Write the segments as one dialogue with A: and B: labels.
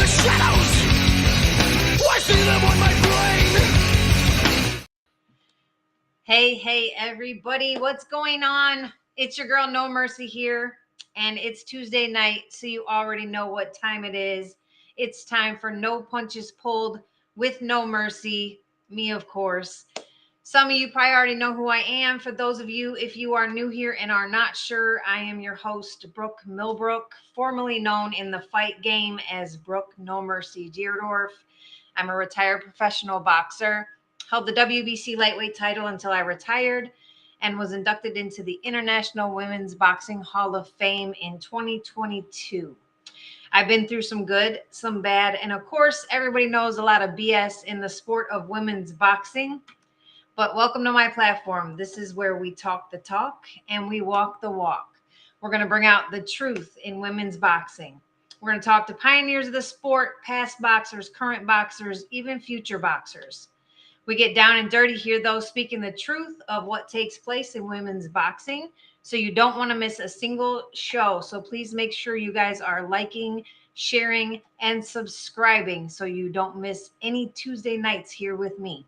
A: the shadows. I see them on my brain.
B: Hey, everybody. What's going on? It's your girl, No Mercy here. And it's Tuesday night, so you already know what time it is. It's time for No Punches Pulled with No Mercy. Me, of course. Some of you probably already know who I am. For those of you, if you are new here and are not sure, I am your host, Brooke Millbrook, formerly known in the fight game as Brooke No Mercy Dierdorff. I'm a retired professional boxer, held the WBC lightweight title until I retired, and was inducted into the International Women's Boxing Hall of Fame in 2022. I've been through some good, some bad, and of course, everybody knows a lot of BS in the sport of women's boxing. But welcome to my platform. This is where we talk the talk and we walk the walk. We're going to bring out the truth in women's boxing. We're going to talk to pioneers of the sport, past boxers, current boxers, even future boxers. We get down and dirty here, though, speaking the truth of what takes place in women's boxing. So you don't want to miss a single show. So please make sure you guys are liking, sharing, and subscribing so you don't miss any Tuesday nights here with me.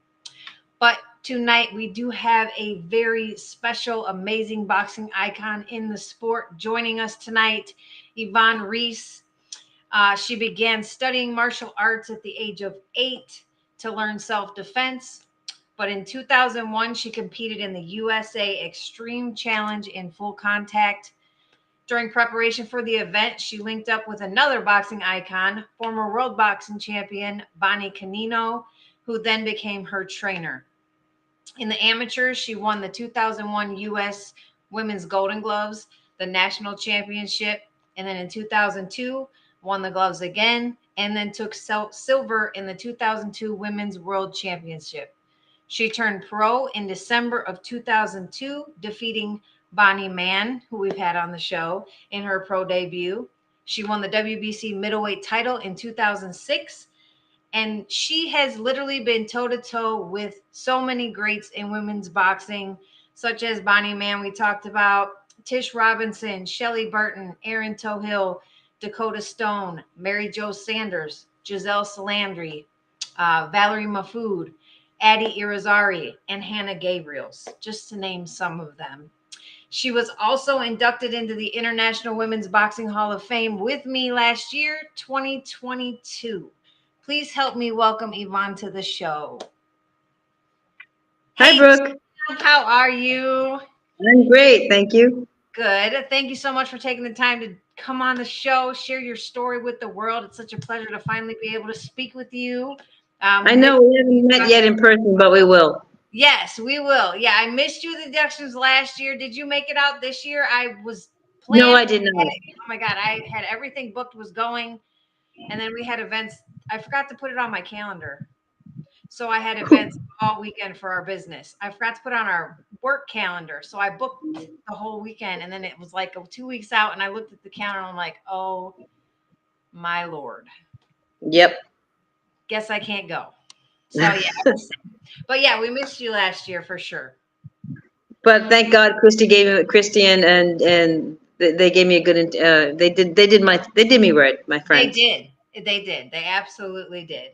B: But tonight we do have a very special, amazing boxing icon in the sport joining us tonight, Yvonne Reis. She began studying martial arts at the age of 8 to learn self-defense. But in 2001, she competed in the USA Extreme Challenge in full contact. During preparation for the event, she linked up with another boxing icon, former world boxing champion Bonnie Canino, who then became her trainer. In the amateurs, she won the 2001 U.S. Women's Golden Gloves, the national championship, and then in 2002, won the gloves again, and then took silver in the 2002 Women's World Championship. She turned pro in December of 2002, defeating Bonnie Mann, who we've had on the show, in her pro debut. She won the WBC Middleweight title in 2006. And she has literally been toe-to-toe with so many greats in women's boxing, such as Bonnie Mann, we talked about, Tish Robinson, Shelley Burton, Erin Tohill, Dakota Stone, Mary Jo Sanders, Giselle Salandri, Valerie Mafood, Addie Irizarry, and Hannah Gabriels, just to name some of them. She was also inducted into the International Women's Boxing Hall of Fame with me last year, 2022. Please help me welcome Yvonne to the show.
C: Hi,
B: Hey,
C: Brooke.
B: how are you?
C: I'm great, thank you.
B: Good. Thank you so much for taking the time to come on the show, share your story with the world. It's such a pleasure to finally be able to speak with you.
C: I know we haven't met yet in person, but we will.
B: Yes, we will. Yeah, I missed you the inductions last year. Did you make it out this year? I was planning.
C: No, I did not.
B: Oh my God, I had everything booked, was going, and then we had events. I forgot to put it on my calendar. So I had events all weekend for our business. I forgot to put on our work calendar. So I booked the whole weekend, and then it was like 2 weeks out, and I looked at the calendar and I'm like, oh my Lord.
C: Yep.
B: Guess I can't go. So yeah. But yeah, we missed you last year for sure.
C: But thank God Christy and they gave me a good they did me right, my friends.
B: They did. They absolutely did.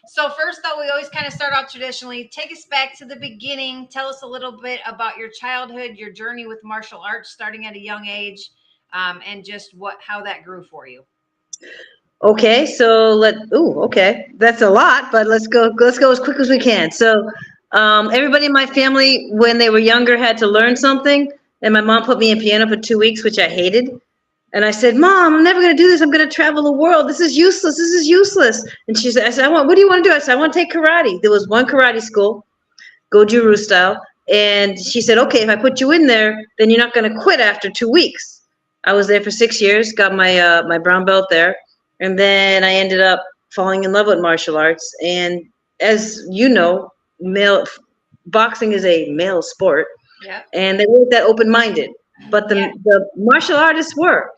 B: So first, though, we always kind of start off traditionally. Take us back to the beginning. Tell us a little bit about your childhood, your journey with martial arts, starting at a young age, and just how that grew for you.
C: Okay, so okay, that's a lot, but let's go as quick as we can. So, everybody in my family, when they were younger, had to learn something, and my mom put me in piano for 2 weeks, which I hated. And I said, Mom, I'm never going to do this. I'm going to travel the world. This is useless. This is useless. And she said, what do you want to do? I said, I want to take karate. There was one karate school, Goju-Ryu style. And she said, okay, if I put you in there, then you're not going to quit after 2 weeks. I was there for 6 years, got my, my brown belt there. And then I ended up falling in love with martial arts. And as you know, boxing is a male sport.
B: Yeah.
C: And they weren't that open-minded. But the martial artists were.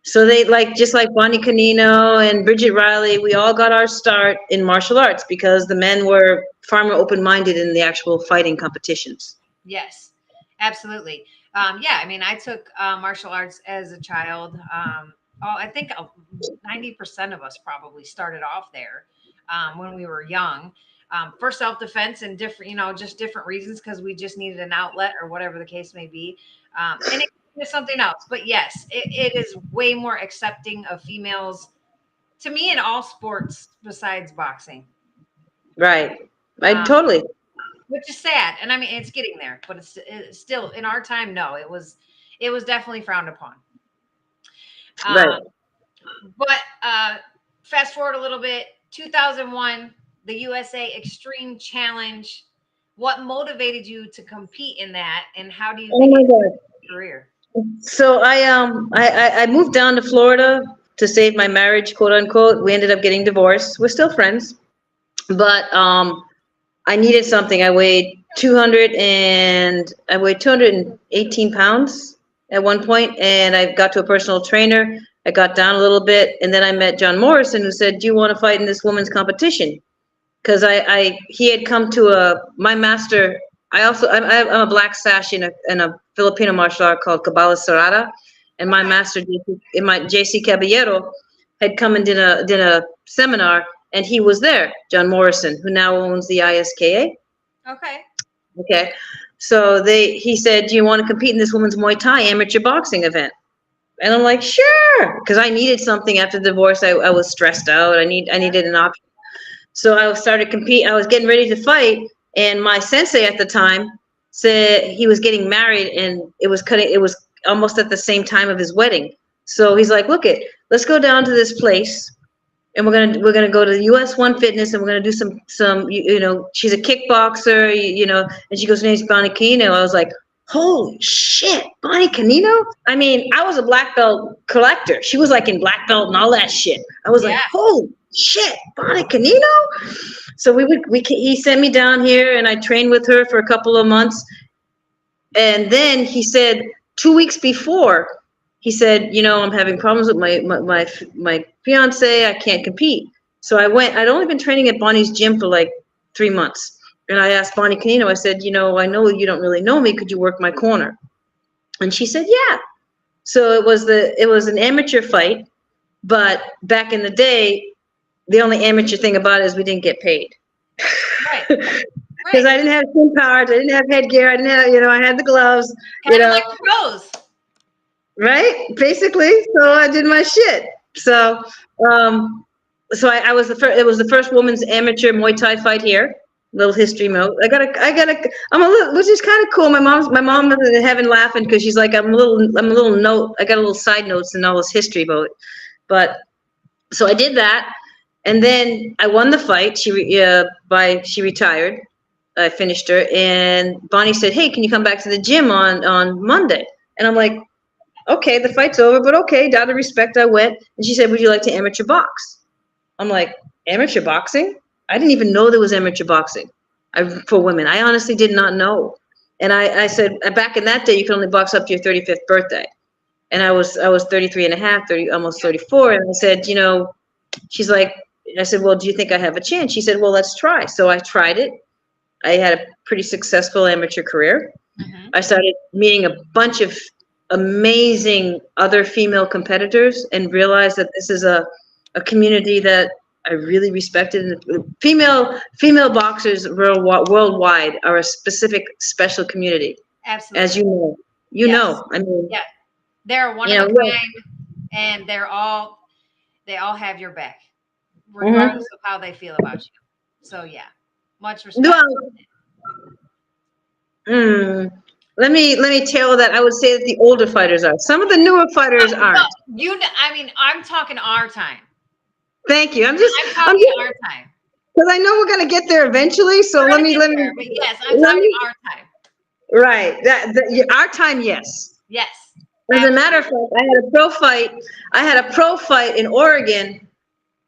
C: So they just like Bonnie Canino and Bridget Riley, we all got our start in martial arts because the men were far more open-minded in the actual fighting competitions.
B: Yes, absolutely. Yeah, I mean, I took martial arts as a child. Oh, I think 90% of us probably started off there when we were young, for self-defense and different, just different reasons because we just needed an outlet or whatever the case may be. And it is something else. But yes, it is way more accepting of females to me in all sports besides boxing.
C: Right. Totally.
B: Which is sad. And I mean, it's getting there, but it's still in our time. No, it was definitely frowned upon.
C: Right.
B: But fast forward a little bit, 2001, the USA Extreme Challenge. What motivated you to compete in that, and how do you
C: Oh my God.
B: career?
C: So I moved down to Florida to save my marriage, quote unquote. We ended up getting divorced. We're still friends, but I needed something. I weighed 218 pounds at one point, and I got to a personal trainer. I got down a little bit, and then I met John Morrison, who said, "Do you want to fight in this women's competition?" Because he had come to my master. I'm a black sash in a Filipino martial art called Cabala Serrada, and my master, JC Caballero, had come and did a seminar, and he was there, John Morrison, who now owns the ISKA. Okay. So he said, "Do you want to compete in this women's Muay Thai amateur boxing event?" And I'm like, "Sure," because I needed something after the divorce. I was stressed out. I needed an option. So I started competing. I was getting ready to fight, and my sensei at the time said he was getting married, and it was almost at the same time of his wedding. So he's like, let's go down to this place, and we're gonna go to the US One Fitness, and we're gonna do some she's a kickboxer, and she goes, "Her name's Bonnie Canino." I was like, holy shit, Bonnie Canino? I mean, I was a black belt collector. She was like in black belt and all that shit. I was like, holy shit, Bonnie Canino? So he sent me down here, and I trained with her for a couple of months. And then he said 2 weeks before, he said, "I'm having problems with my fiance. I can't compete." So I went. I'd only been training at Bonnie's gym for like 3 months. And I asked Bonnie Canino, I said, "I know you don't really know me. Could you work my corner?" And she said, "Yeah." So it was an amateur fight, but back in the day, the only amateur thing about it is we didn't get paid.
B: Right.
C: Because I didn't have shin powers, I didn't have headgear, I didn't have, I had the gloves.
B: Kind of like pros.
C: Right? Basically. So I did my shit. So I was it was the first women's amateur Muay Thai fight here. Little history note. I'm a little, which is kind of cool. My mom is in heaven laughing because she's like, I'm a little note. I got a little side notes and all this history about it. But so I did that, and then I won the fight. She retired. I finished her, and Bonnie said, "Hey, can you come back to the gym on Monday?" And I'm like, "Okay, the fight's over, but okay." Out of respect, I went, and she said, "Would you like to amateur box?" I'm like, "Amateur boxing?" I didn't even know there was amateur boxing for women. I honestly did not know. And I said, back in that day, you could only box up to your 35th birthday. And I was 33 and a half, almost 34. And I said, she's like, I said, "Well, do you think I have a chance?" She said, "Well, let's try." So I tried it. I had a pretty successful amateur career. Mm-hmm. I started meeting a bunch of amazing other female competitors and realized that this is a community that I really respected. And female boxers worldwide are a special community.
B: Absolutely.
C: As you know. I mean,
B: yeah, they're one of a kind, and they all have your back, regardless of how they feel about you. So yeah, much respect.
C: Let me tell that I would say that the older fighters are. Some of the newer fighters aren't.
B: I'm talking our time.
C: Thank you. I'm
B: talking our time.
C: Because I know we're going to get there eventually. So let me.
B: But yes, I'm talking our time.
C: Right. Our time, yes.
B: Yes.
C: As a matter of fact, I had a pro fight in Oregon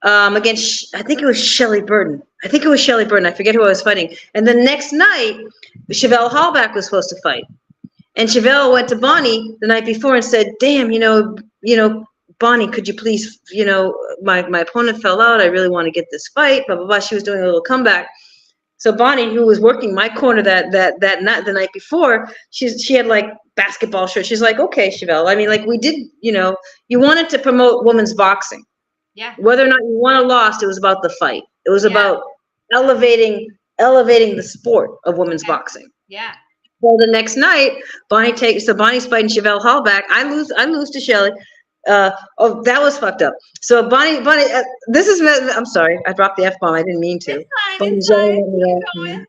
C: against, I think it was Shelley Burton. I forget who I was fighting. And the next night, Chevelle Hallback was supposed to fight. And Chevelle went to Bonnie the night before and said, "Damn, Bonnie, could you please, my opponent fell out. I really want to get this fight, blah, blah, blah." She was doing a little comeback. So Bonnie, who was working my corner that night, the night before, she had like basketball shirts. She's like, okay, Chevelle. I mean, like we did, you wanted to promote women's boxing.
B: Yeah.
C: Whether or not you won or lost, it was about the fight. It was about elevating the sport of women's boxing.
B: Yeah.
C: Well, the next night, Bonnie's fighting Chevelle Hallback. I lose to Shelly. Oh, that was fucked up. So Bonnie, I'm sorry, I dropped the F-bomb. I didn't mean to.
B: It's fine.
C: Bonnie's
B: It's fine.
C: yelling at me
B: Keep
C: off.
B: going.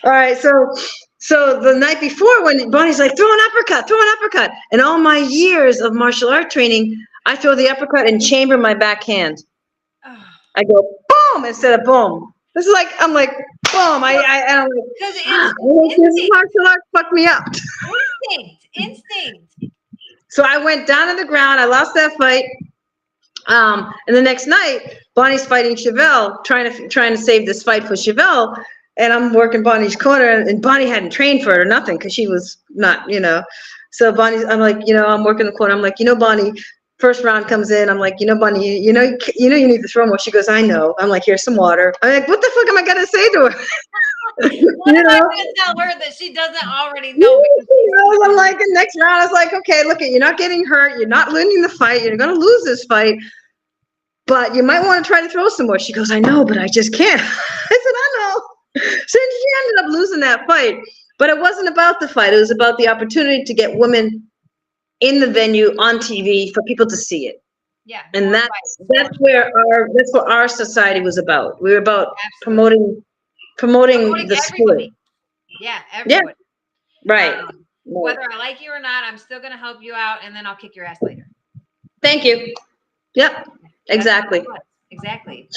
C: All right, so the night before, when Bonnie's like, throw an uppercut, and all my years of martial art training, I throw the uppercut and chamber my backhand.
B: Oh.
C: I go boom instead of boom. This is like, I'm like, boom. I'm like,
B: Because
C: this martial art fucked me up.
B: Instinct.
C: So I went down on the ground. I lost that fight. And the next night, Bonnie's fighting Chevelle, trying to save this fight for Chevelle. And I'm working Bonnie's corner, and Bonnie hadn't trained for it or nothing because she was not, So I'm like, I'm working the corner. I'm like, Bonnie. First round comes in. I'm like, Bonnie, you need to throw more. She goes, I know. I'm like, here's some water. I'm like, what the fuck am I gonna say to her?
B: What am I gonna tell her that she doesn't already know?
C: I'm like, the next round, I was like, okay, look, you're not getting hurt. You're not losing the fight. You're gonna lose this fight, but you might want to try to throw some more. She goes, I know, but I just can't. I said, I know. So she ended up losing that fight, but it wasn't about the fight. It was about the opportunity to get women in the venue on TV for people to see it.
B: Yeah.
C: And that's what our society was about. We were about promoting the sport.
B: Yeah, everybody.
C: Yeah. Right.
B: Whether I like you or not, I'm still gonna help you out, and then I'll kick your ass later.
C: Thank you. Yep. Exactly.
B: Exactly.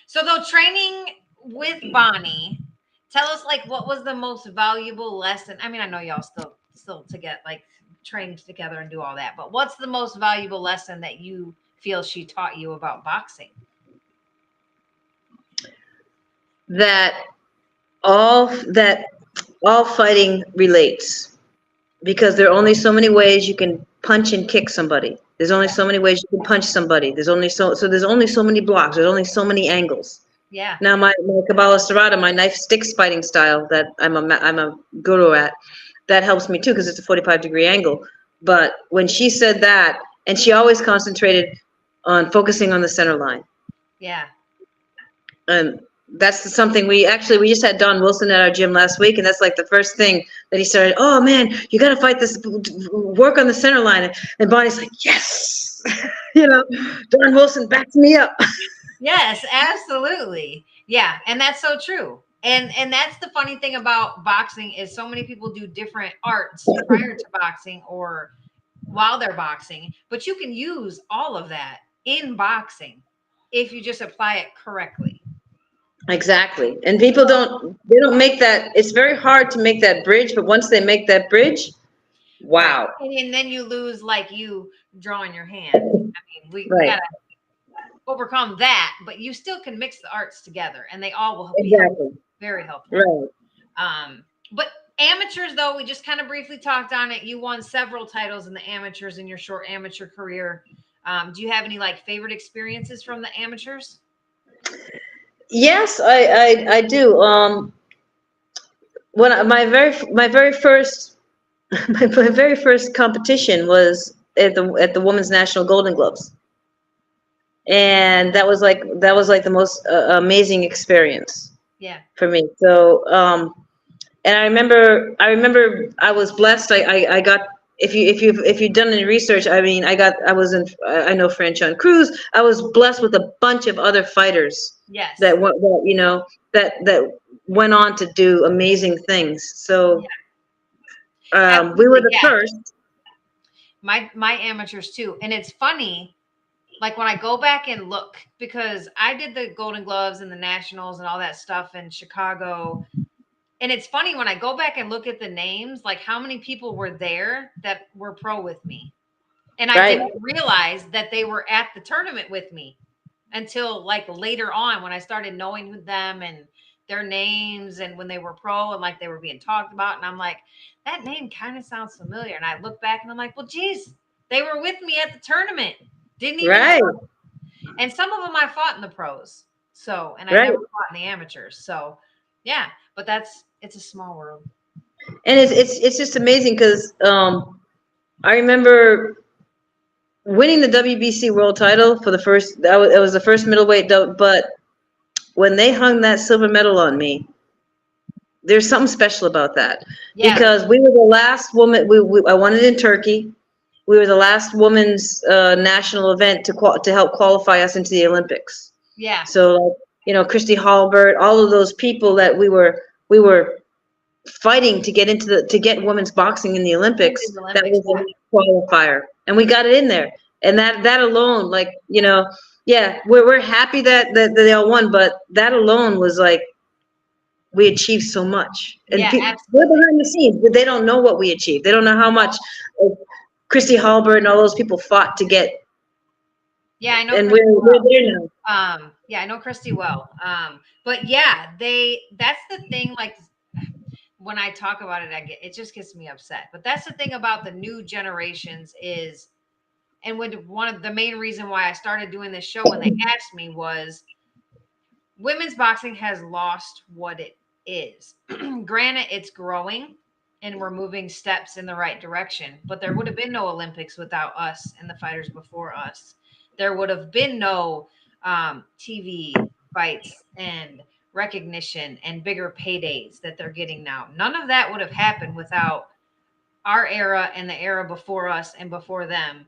B: So though training with Bonnie, tell us like what was the most valuable lesson? I mean, I know y'all still to get like trained together and do all that, but what's the most valuable lesson that you feel she taught you about boxing?
C: That all fighting relates, because there are only so many ways you can punch and kick somebody. There's only so many ways you can punch somebody. There's only so many blocks. There's only so many angles.
B: Yeah.
C: Now my Kabbalah Serrata, my knife sticks fighting style that I'm a guru at, that helps me too because it's a 45-degree angle. But when she said that, and she always concentrated on focusing on the center line. Yeah. And that's something we just had Don Wilson at our gym last week, and that's like the first thing that he started. Oh man, you got to fight this, work on the center line. And Bonnie's like, yes, Don Wilson backs me up.
B: Yes, absolutely. Yeah, and that's so true. And that's the funny thing about boxing is so many people do different arts prior to boxing or while they're boxing, but you can use all of that in boxing if you just apply it correctly.
C: Exactly. And people don't make that. It's very hard to make that bridge, but once they make that bridge, wow.
B: And then you lose like you drawing your hand. I mean, we gotta overcome that, but you still can mix the arts together and they all will be very helpful. Right. But amateurs, though, we just kind of briefly talked on it. You won several titles in the amateurs in your short amateur career. Do you have any like favorite experiences from the amateurs?
C: Yes, I do. When my very first competition was at the Women's National Golden Gloves. And that was like the most amazing experience. Yeah. For me. So, and I remember I was blessed. I got, if you've done any research, I mean, I know Franchon Cruz. I was blessed with a bunch of other fighters. Yes. That went on to do amazing things. So, we were the first.
B: My amateurs too, and it's funny. Like when I go back and look, because I did the Golden Gloves and the Nationals and all that stuff in Chicago. And it's funny when I go back and look at the names, like how many people were there that were pro with me. And I didn't realize that they were at the tournament with me until like later on when I started knowing them and their names and when they were pro and like they were being talked about. And I'm like, that name kind of sounds familiar. And I look back and I'm like, well, geez, they were with me at the tournament. Didn't even and some of them I fought in the pros. So, and I never fought in the amateurs. So, Yeah, but it's a small world.
C: And it's just amazing because I remember winning the WBC world title for the first. It was the first middleweight, but when they hung that silver medal on me, there's something special about that
B: Yeah,
C: because we were the last woman. I won it in Turkey. We were the last women's national event to help qualify us into the Olympics.
B: yeah.
C: So, Christy Hallbert, all of those people that we were fighting to get to get women's boxing in the Olympics.
B: In the
C: That
B: Olympics,
C: was a qualifier, and we got it in there. And that alone, like, yeah, we're happy that they all won, but that alone was like we achieved so much. And
B: Yeah,
C: we're
B: absolutely.
C: behind the scenes, but they don't know what we achieved. They don't know how much Christy Hallbert and all those people fought to get.
B: Yeah, I know.
C: And
B: Christy
C: we're
B: well.
C: there now.
B: Yeah, I know Christy well. But yeah, that's the thing, like when I talk about it, it just gets me upset. But that's the thing about the new generations is, and one of the main reason why I started doing this show when they asked me was women's boxing has lost what it is. Granted, it's growing and we're moving steps in the right direction, but there would have been no Olympics without us and the fighters before us. There would have been no TV fights and recognition and bigger paydays that they're getting now. None of that would have happened without our era and the era before us and before them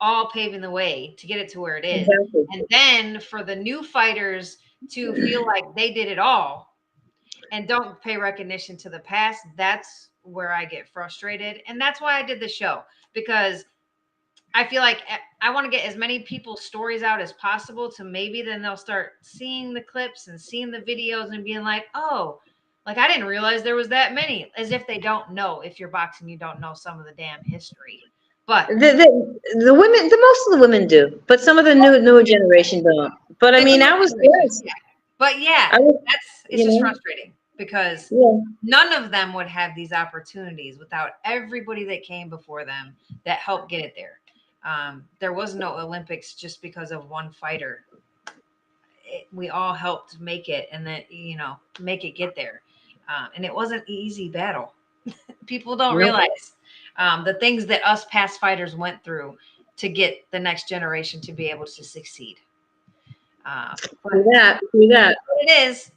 B: all paving the way to get it to where it is.
C: Exactly.
B: And then for the new fighters to feel like they did it all and don't pay recognition to the past, that's where I get frustrated. And that's why I did the show, because I feel like I want to get as many people's stories out as possible to maybe then they'll start seeing the clips and seeing the videos and being like, oh, like I didn't realize there was that many, as if they don't know. If you're boxing, you don't know some of the damn history. But
C: The women, the most of the women do, but some of the newer generation don't. But I mean, I was blessed.
B: yeah. But yeah, it's just frustrating because none of them would have these opportunities without everybody that came before them that helped get it there. There was no Olympics just because of one fighter. We all helped make it, and that make it get there. And it wasn't an easy battle. People don't realize the things that us past fighters went through to get the next generation to be able to succeed.
C: Do that.
B: It is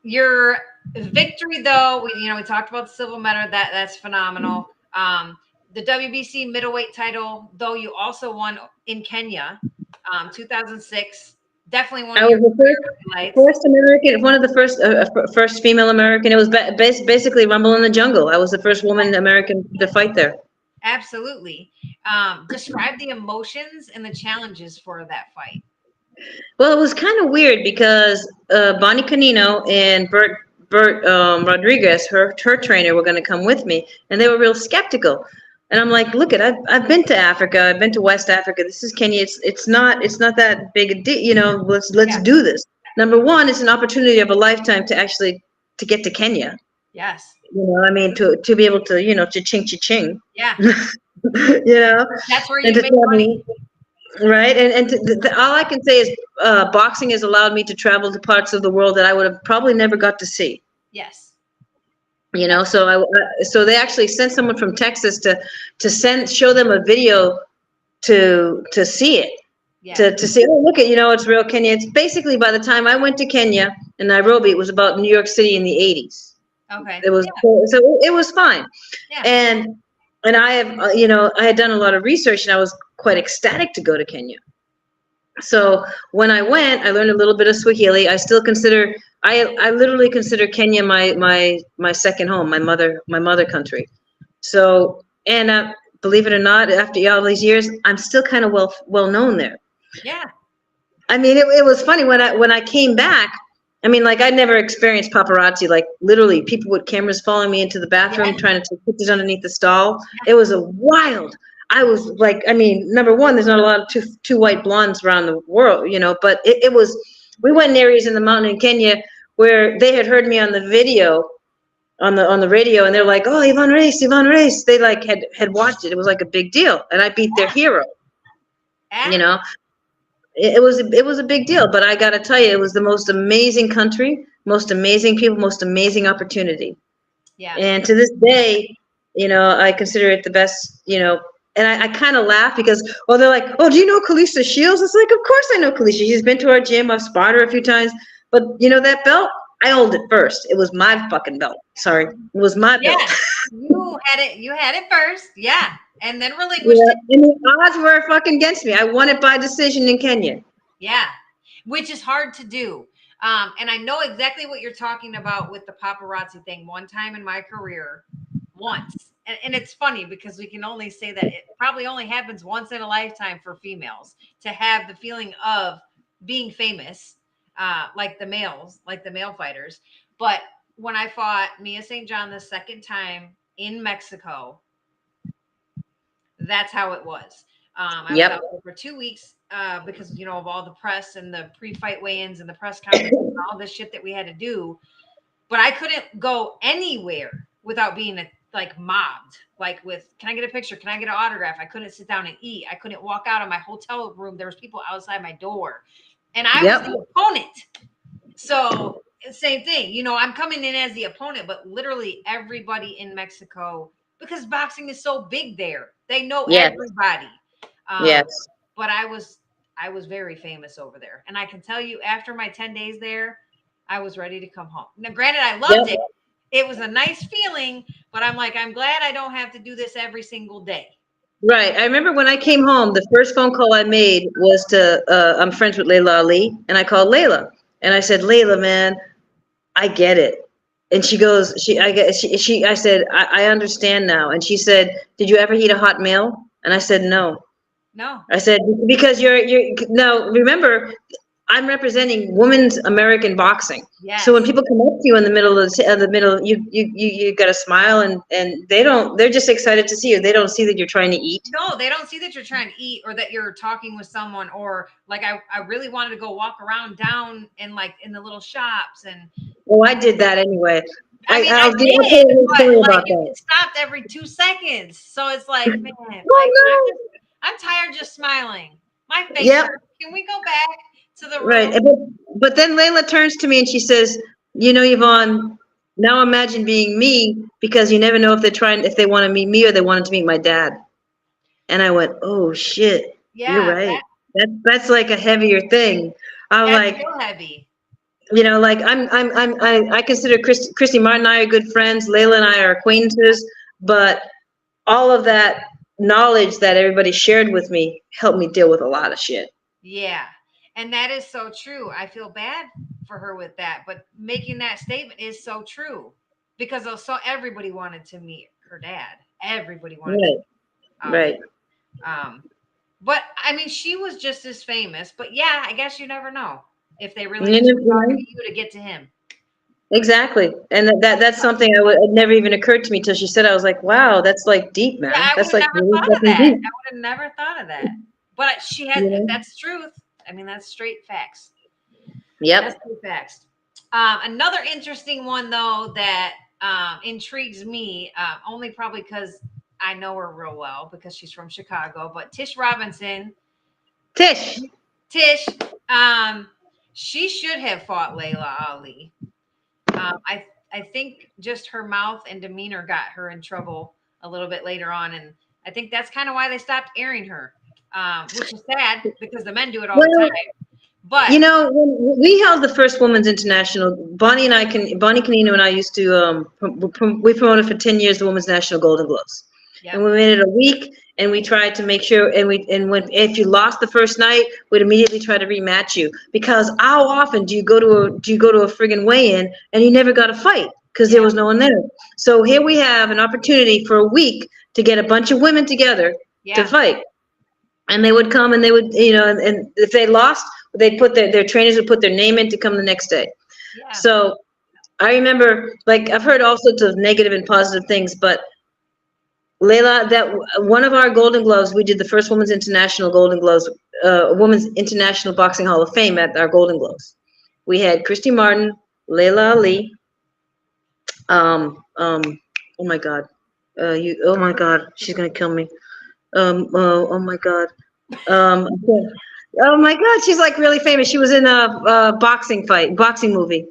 B: your victory, though. We talked about the silver medal. That's phenomenal. The WBC middleweight title, though, you also won in Kenya, 2006. Definitely one of your
C: first American, one of the first female American. It was basically Rumble in the Jungle. I was the first woman American to fight there.
B: Absolutely. Describe the emotions and the challenges for that fight.
C: Well, it was kind of weird because Bonnie Canino and Bert Rodriguez, her trainer, were going to come with me, and they were real skeptical. And I'm like, look, I've been to Africa, I've been to West Africa. This is Kenya. It's not that big a deal. Let's do this. Number one, it's an opportunity of a lifetime to get to Kenya.
B: Yes.
C: I mean, to be able to, cha-ching.
B: Yeah.
C: That's
B: where you make money.
C: Right. And all I can say is boxing has allowed me to travel to parts of the world that I would have probably never got to see.
B: Yes.
C: So they actually sent someone from Texas to show them a video to see it. Yeah. To see, oh, look at, it's real Kenya. It's basically, by the time I went to Kenya in Nairobi, it was about New York City in the 80s.
B: Okay.
C: It was so it was fine. Yeah. And I have, I had done a lot of research, and I was quite ecstatic to go to Kenya. So when I went, I learned a little bit of Swahili. I literally consider Kenya my second home, my mother country. So, and believe it or not, after all these years, I'm still kind of well known there.
B: Yeah.
C: I mean, it was funny when I came back. I mean, like, I'd never experienced paparazzi, like literally people with cameras following me into the bathroom, trying to take pictures underneath the stall. It was a wild. I was like, I mean, number one, there's not a lot of two white blondes around the world, but it was, we went in areas in the mountain in Kenya where they had heard me on the video, on the radio, and they're like, oh, Yvonne Reis. They like had watched it. It was like a big deal. And I beat their hero, It was a big deal, but I got to tell you, it was the most amazing country. most amazing people, most amazing opportunity.
B: Yeah.
C: And to this day, I consider it the best, and I kind of laugh because, they're like, oh, do you know Kalisha Shields? It's like, of course I know Kalisha. She's been to our gym. I've spotted her a few times. But, that belt, I owned it first. It was my fucking belt. Sorry. It was my belt.
B: Yeah. You had it first. Yeah. And then relinquished
C: Yeah.
B: it.
C: And the odds were fucking against me. I won it by decision in Kenya.
B: Yeah. Which is hard to do. And I know exactly what you're talking about with the paparazzi thing. One time in my career, once. And it's funny because we can only say that it probably only happens once in a lifetime for females to have the feeling of being famous, like the male fighters. But when I fought Mia St. John the second time in Mexico, that's how it was. I was out there for 2 weeks because, of all the press and the pre-fight weigh-ins and the press conference and all the shit that we had to do. But I couldn't go anywhere without being mobbed. Can I get a picture? Can I get an autograph? I couldn't sit down and eat. I couldn't walk out of my hotel room. There was people outside my door. And I was the opponent. So same thing. I'm coming in as the opponent, but literally everybody in Mexico, because boxing is so big there, they know everybody.
C: Yes.
B: But I was very famous over there. And I can tell you, after my 10 days there, I was ready to come home. Now, granted, I loved it. It was a nice feeling, but I'm glad I don't have to do this every single day.
C: Right. I remember when I came home, the first phone call I made was to, I'm friends with Layla Ali, and I called Layla. And I said, Layla, man, I get it. And she goes, I said, I understand now. And she said, did you ever eat a hot meal? And I said, no.
B: No.
C: I said, because you're now remember, I'm representing women's American boxing.
B: Yes.
C: So when people come up to you in the middle of the middle, you got to smile and they're just excited to see you. They don't see that you're trying to eat.
B: No, they don't see that you're trying to eat or that you're talking with someone or I really wanted to go walk around down in the little shops and.
C: Oh, I did that anyway.
B: I mean,
C: I'll
B: did, but it stopped every 2 seconds. So it's man, I'm tired just smiling. My face hurts. Can we go back to the room?
C: Right. But then Layla turns to me and she says, Yvonne, now imagine being me because you never know if they want to meet me or they wanted to meet my dad. And I went, oh shit. Yeah, you're right. That's like a heavier thing. I'm like,
B: so heavy.
C: I consider Christy Martin and I are good friends. Layla and I are acquaintances, but all of that knowledge that everybody shared with me helped me deal with a lot of shit.
B: Yeah. And that is so true. I feel bad for her with that, but making that statement is so true because everybody wanted to meet her dad. Everybody wanted to meet. Right. But I mean, she was just as famous, but yeah, I guess you never know if they really talking to you to get to him.
C: Exactly. And that's something it never even occurred to me till she said, I was like, wow, that's deep, man.
B: Yeah,
C: that's
B: really
C: deep.
B: I would have never thought of that. But she had, that's truth. I mean, that's straight facts.
C: Yep.
B: That's straight facts. Another interesting one though, that intrigues me, only probably because I know her real well because she's from Chicago, but Tish Robinson.
C: Tish.
B: She should have fought Layla Ali. I think just her mouth and demeanor got her in trouble a little bit later on. And I think that's kind of why they stopped airing her, which is sad because the men do it all the time. But
C: when we held the first women's international, Bonnie Canino and I used to, we promoted for 10 years the Women's National Golden Gloves. Yep. And we made it a week and we tried to make sure, if you lost the first night, we'd immediately try to rematch you, because how often do you go to a friggin' weigh-in and you never got a fight because there was no one there? So here we have an opportunity for a week to get a bunch of women together to fight. And they would come and they would, and if they lost, they'd put their trainers would put their name in to come the next day. Yeah. So I remember, I've heard all sorts of negative and positive things, but Layla, that one of our Golden Gloves, we did the first Women's International Golden Gloves, Women's International Boxing Hall of Fame at our Golden Gloves. We had Christy Martin, Layla Ali. Oh my God, oh my God, she's gonna kill me. Oh my God. Oh my God, she's really famous. She was in a boxing movie.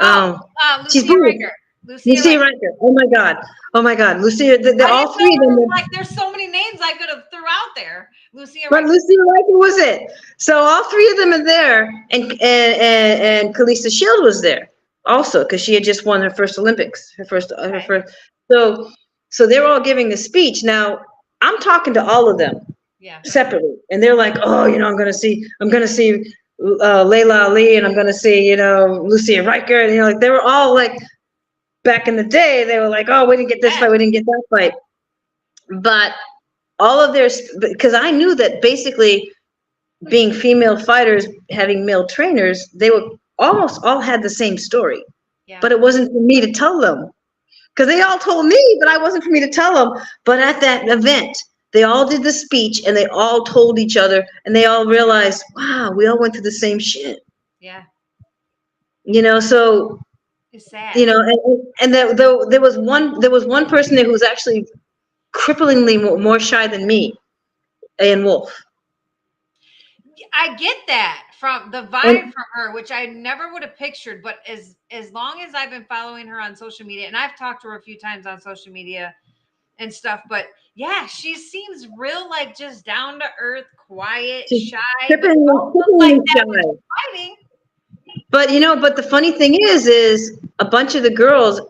C: She's
B: Lucia
C: British.
B: Riker. Lucia
C: Lucia
B: Riker.
C: Riker. Oh my God. Oh my God. Lucia. They're
B: I
C: all
B: didn't
C: three of
B: know
C: them.
B: there was, like, there's so many names I could have threw out there. Lucia
C: But
B: Riker.
C: Lucia Riker was it. So all three of them are there, and Kalisa Shield was there also because she had just won her first Olympics, her first. So they're all giving the speech. Now I'm talking to all of them
B: Yeah.
C: separately, and they're like, oh, I'm gonna see Layla Ali, and I'm gonna see Lucia Riker, and like they were all like back in the day, they were like, oh, we didn't get this fight, we didn't get that fight, but all of their, because I knew that basically being female fighters, having male trainers, they were almost all had the same story, but it wasn't for me to tell them because they all told me, but I wasn't for me to tell them. But at that event, they all did the speech and they all told each other and they all realized, wow, we all went through the same shit.
B: Yeah.
C: So,
B: it's sad.
C: and there was one person there who was actually cripplingly more shy than me, Ann Wolf.
B: I get that from the vibe from her, which I never would have pictured. But as long as I've been following her on social media, and I've talked to her a few times on social media and stuff, but yeah, she seems real, like just down to earth, quiet, shy. But like that was fighting.
C: But but the funny thing is a bunch of the girls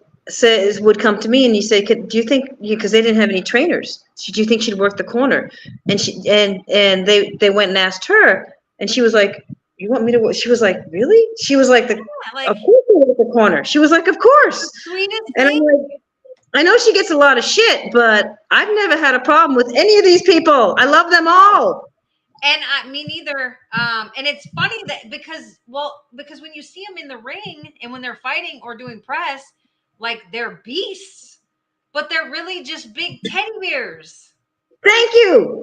C: would come to me and you say, do you think, because they didn't have any trainers, do you think she'd work the corner? And they went and asked her, and she was like, you want me to work? She was like, really? She was like, of course you work the corner. She was like, of course. And I'm like, I know she gets a lot of shit, but I've never had a problem with any of these people. I love them all.
B: And me neither. And it's funny that because when you see them in the ring and when they're fighting or doing press, like they're beasts, but they're really just big teddy bears.
C: Thank you.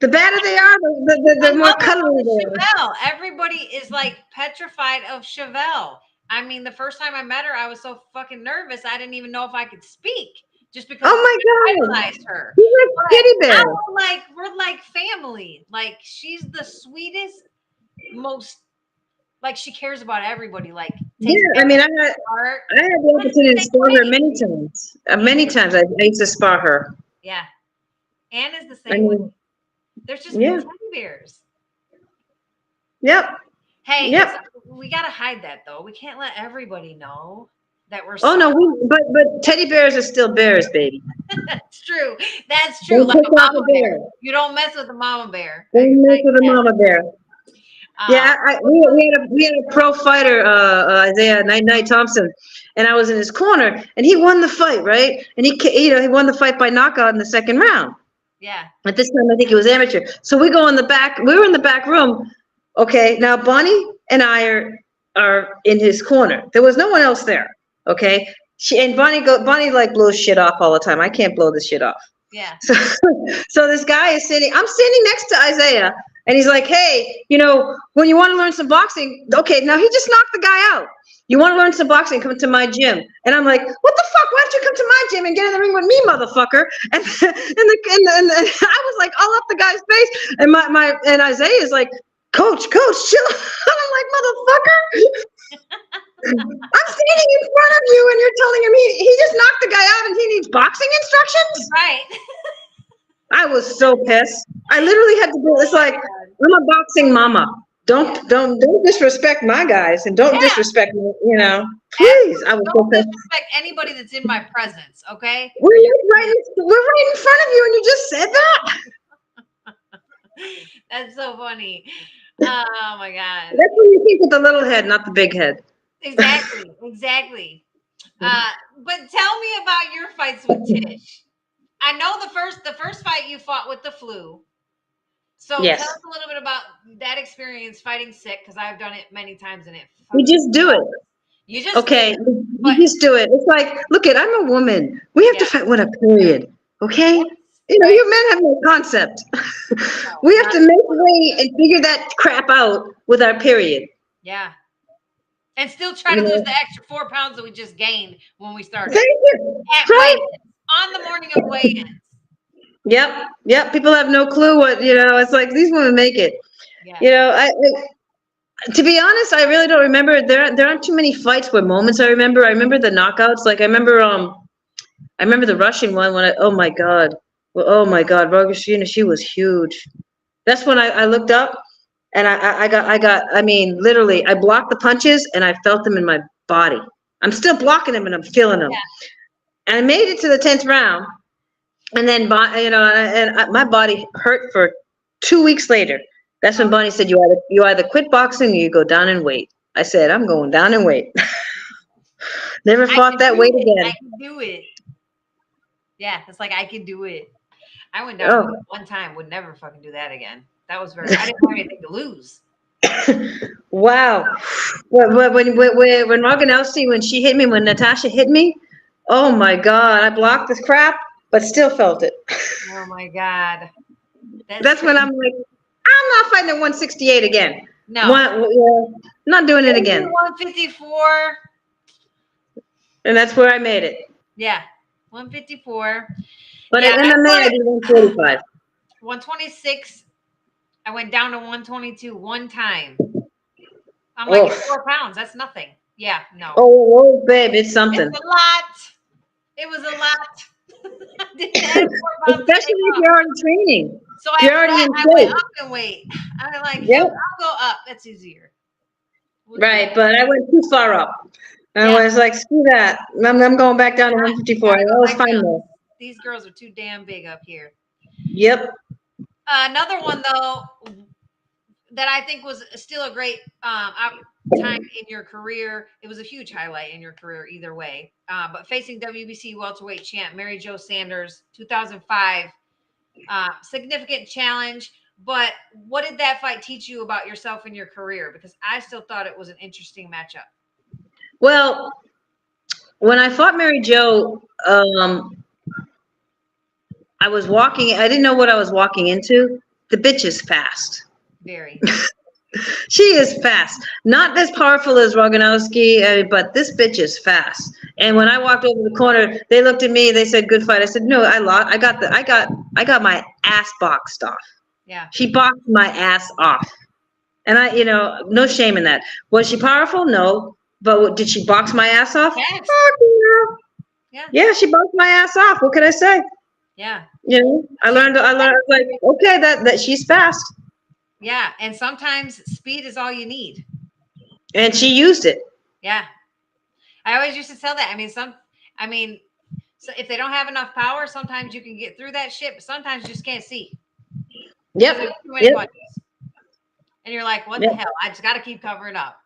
C: The better they are, the more cuddly they are.
B: Everybody is like petrified of Chevelle. I mean, the first time I met her, I was so fucking nervous. I didn't even know if I could speak just because I idolized her.
C: She's like teddy bear.
B: We're like family. Like she's the sweetest, most, like she cares about everybody. Like
C: I had the opportunity to spar her many times. Many times I used to spar her.
B: Yeah, Anne is the same way. They're just teddy bears.
C: Yep.
B: Hey, we gotta hide that though. We can't let everybody know that we're.
C: Oh no, but teddy bears are still bears, baby.
B: That's true. That's true. Like a mama bear. You don't mess with a mama bear.
C: Don't mess with a mama bear. We had a pro fighter, Isaiah Night Thompson, and I was in his corner, and he won the fight, right? And he won the fight by knockout in the second round.
B: Yeah.
C: At this time, I think it was amateur. So we go in the back. We were in the back room. Okay, now Bonnie and I are in his corner. There was no one else there. Okay, Bonnie like blows shit off all the time. I can't blow this shit off.
B: Yeah.
C: So this guy is sitting. I'm sitting next to Isaiah, and he's like, "Hey, when you want to learn some boxing, okay, now he just knocked the guy out. You want to learn some boxing? Come to my gym." And I'm like, "What the fuck? Why don't you come to my gym and get in the ring with me, motherfucker?" And I was like all up the guy's face, and Isaiah is like, Coach, chill. I'm like, motherfucker. I'm standing in front of you and you're telling him he just knocked the guy out and he needs boxing instructions?
B: Right.
C: I was so pissed. I literally had to do it's like, I'm a boxing mama. Don't disrespect my guys and don't disrespect me, Please. I was so pissed.
B: Don't disrespect anybody that's in my presence, okay?
C: We're right in front of you and you just said that?
B: That's so funny. Oh my God.
C: That's when you think with the little head, not the big head.
B: Exactly. But tell me about your fights with Tish. I know the first fight you fought with the flu. So tell us a little bit about that experience fighting sick, because I've done it many times and it.
C: We just do it.
B: You just
C: we just do it. It's like, look I'm a woman. We have to fight with a period. Okay? You men have no concept. We have to make way and figure that crap out with our period.
B: Yeah. And still try to lose the extra 4 pounds that we just gained when we started.
C: Thank you.
B: On the morning of weigh-ins.
C: Yep. People have no clue what, it's like these women make it.
B: Yeah.
C: To be honest, I really don't remember. There aren't too many fights where moments I remember. I remember the knockouts. Like I remember the Russian one when oh my God. Well, oh my God, Rogoshina, she was huge. That's when I looked up and I mean, literally, I blocked the punches and I felt them in my body. I'm still blocking them and I'm feeling them.
B: Yeah.
C: And I made it to the 10th round. And then, my body hurt for 2 weeks later. That's when Bonnie said, you either quit boxing or you go down in weight. I said, I'm going down in weight. Never fought that weight again.
B: I can do it. Yeah, it's like I can do it. I went down one time, would never fucking do that again. That was I didn't have anything to lose.
C: Wow. When Roganowski, when she hit me, when Natasha hit me, oh my God, I blocked this crap, but still felt it.
B: Oh my God.
C: That's when I'm like, I'm not fighting at 168 again.
B: No.
C: Not doing it again.
B: 154.
C: And that's where I made it.
B: Yeah, 154.
C: But in MMA, I did 145.
B: 126. I went down to 122 one time. I'm like, it's 4 pounds. That's nothing. Yeah, no.
C: Oh, babe, it's something.
B: It's a lot. It was a lot.
C: Especially if you're already training.
B: So I went up in weight. I'm like, I'll go up. That's easier.
C: Right, but I went too far up. I was like, screw that. I'm going back down to 154. I was fine there.
B: These girls are too damn big up here.
C: Yep.
B: Another one, though, that I think was still a great time in your career. It was a huge highlight in your career either way. But facing WBC welterweight champ Mary Jo Sanders, 2005, significant challenge. But what did that fight teach you about yourself and your career? Because I still thought it was an interesting matchup.
C: Well, when I fought Mary Jo, I was walking. I didn't know what I was walking into. The bitch is fast.
B: Very.
C: She is fast. Not as powerful as Roganowski, but this bitch is fast. And when I walked over the corner, they looked at me. They said, "Good fight." I said, "No, I lost. I got my ass boxed off."
B: Yeah.
C: She boxed my ass off, and no shame in that. Was she powerful? No. But did she box my ass off?
B: Yes.
C: Yeah. Yeah, she boxed my ass off. What can I say?
B: Yeah.
C: I learned like, okay, that she's fast.
B: Yeah, and sometimes speed is all you need.
C: And she used it.
B: Yeah. I always used to tell that. So if they don't have enough power, sometimes you can get through that shit, but sometimes you just can't see.
C: Yep.
B: Punches. And you're like, what the hell? I just got to keep covering up.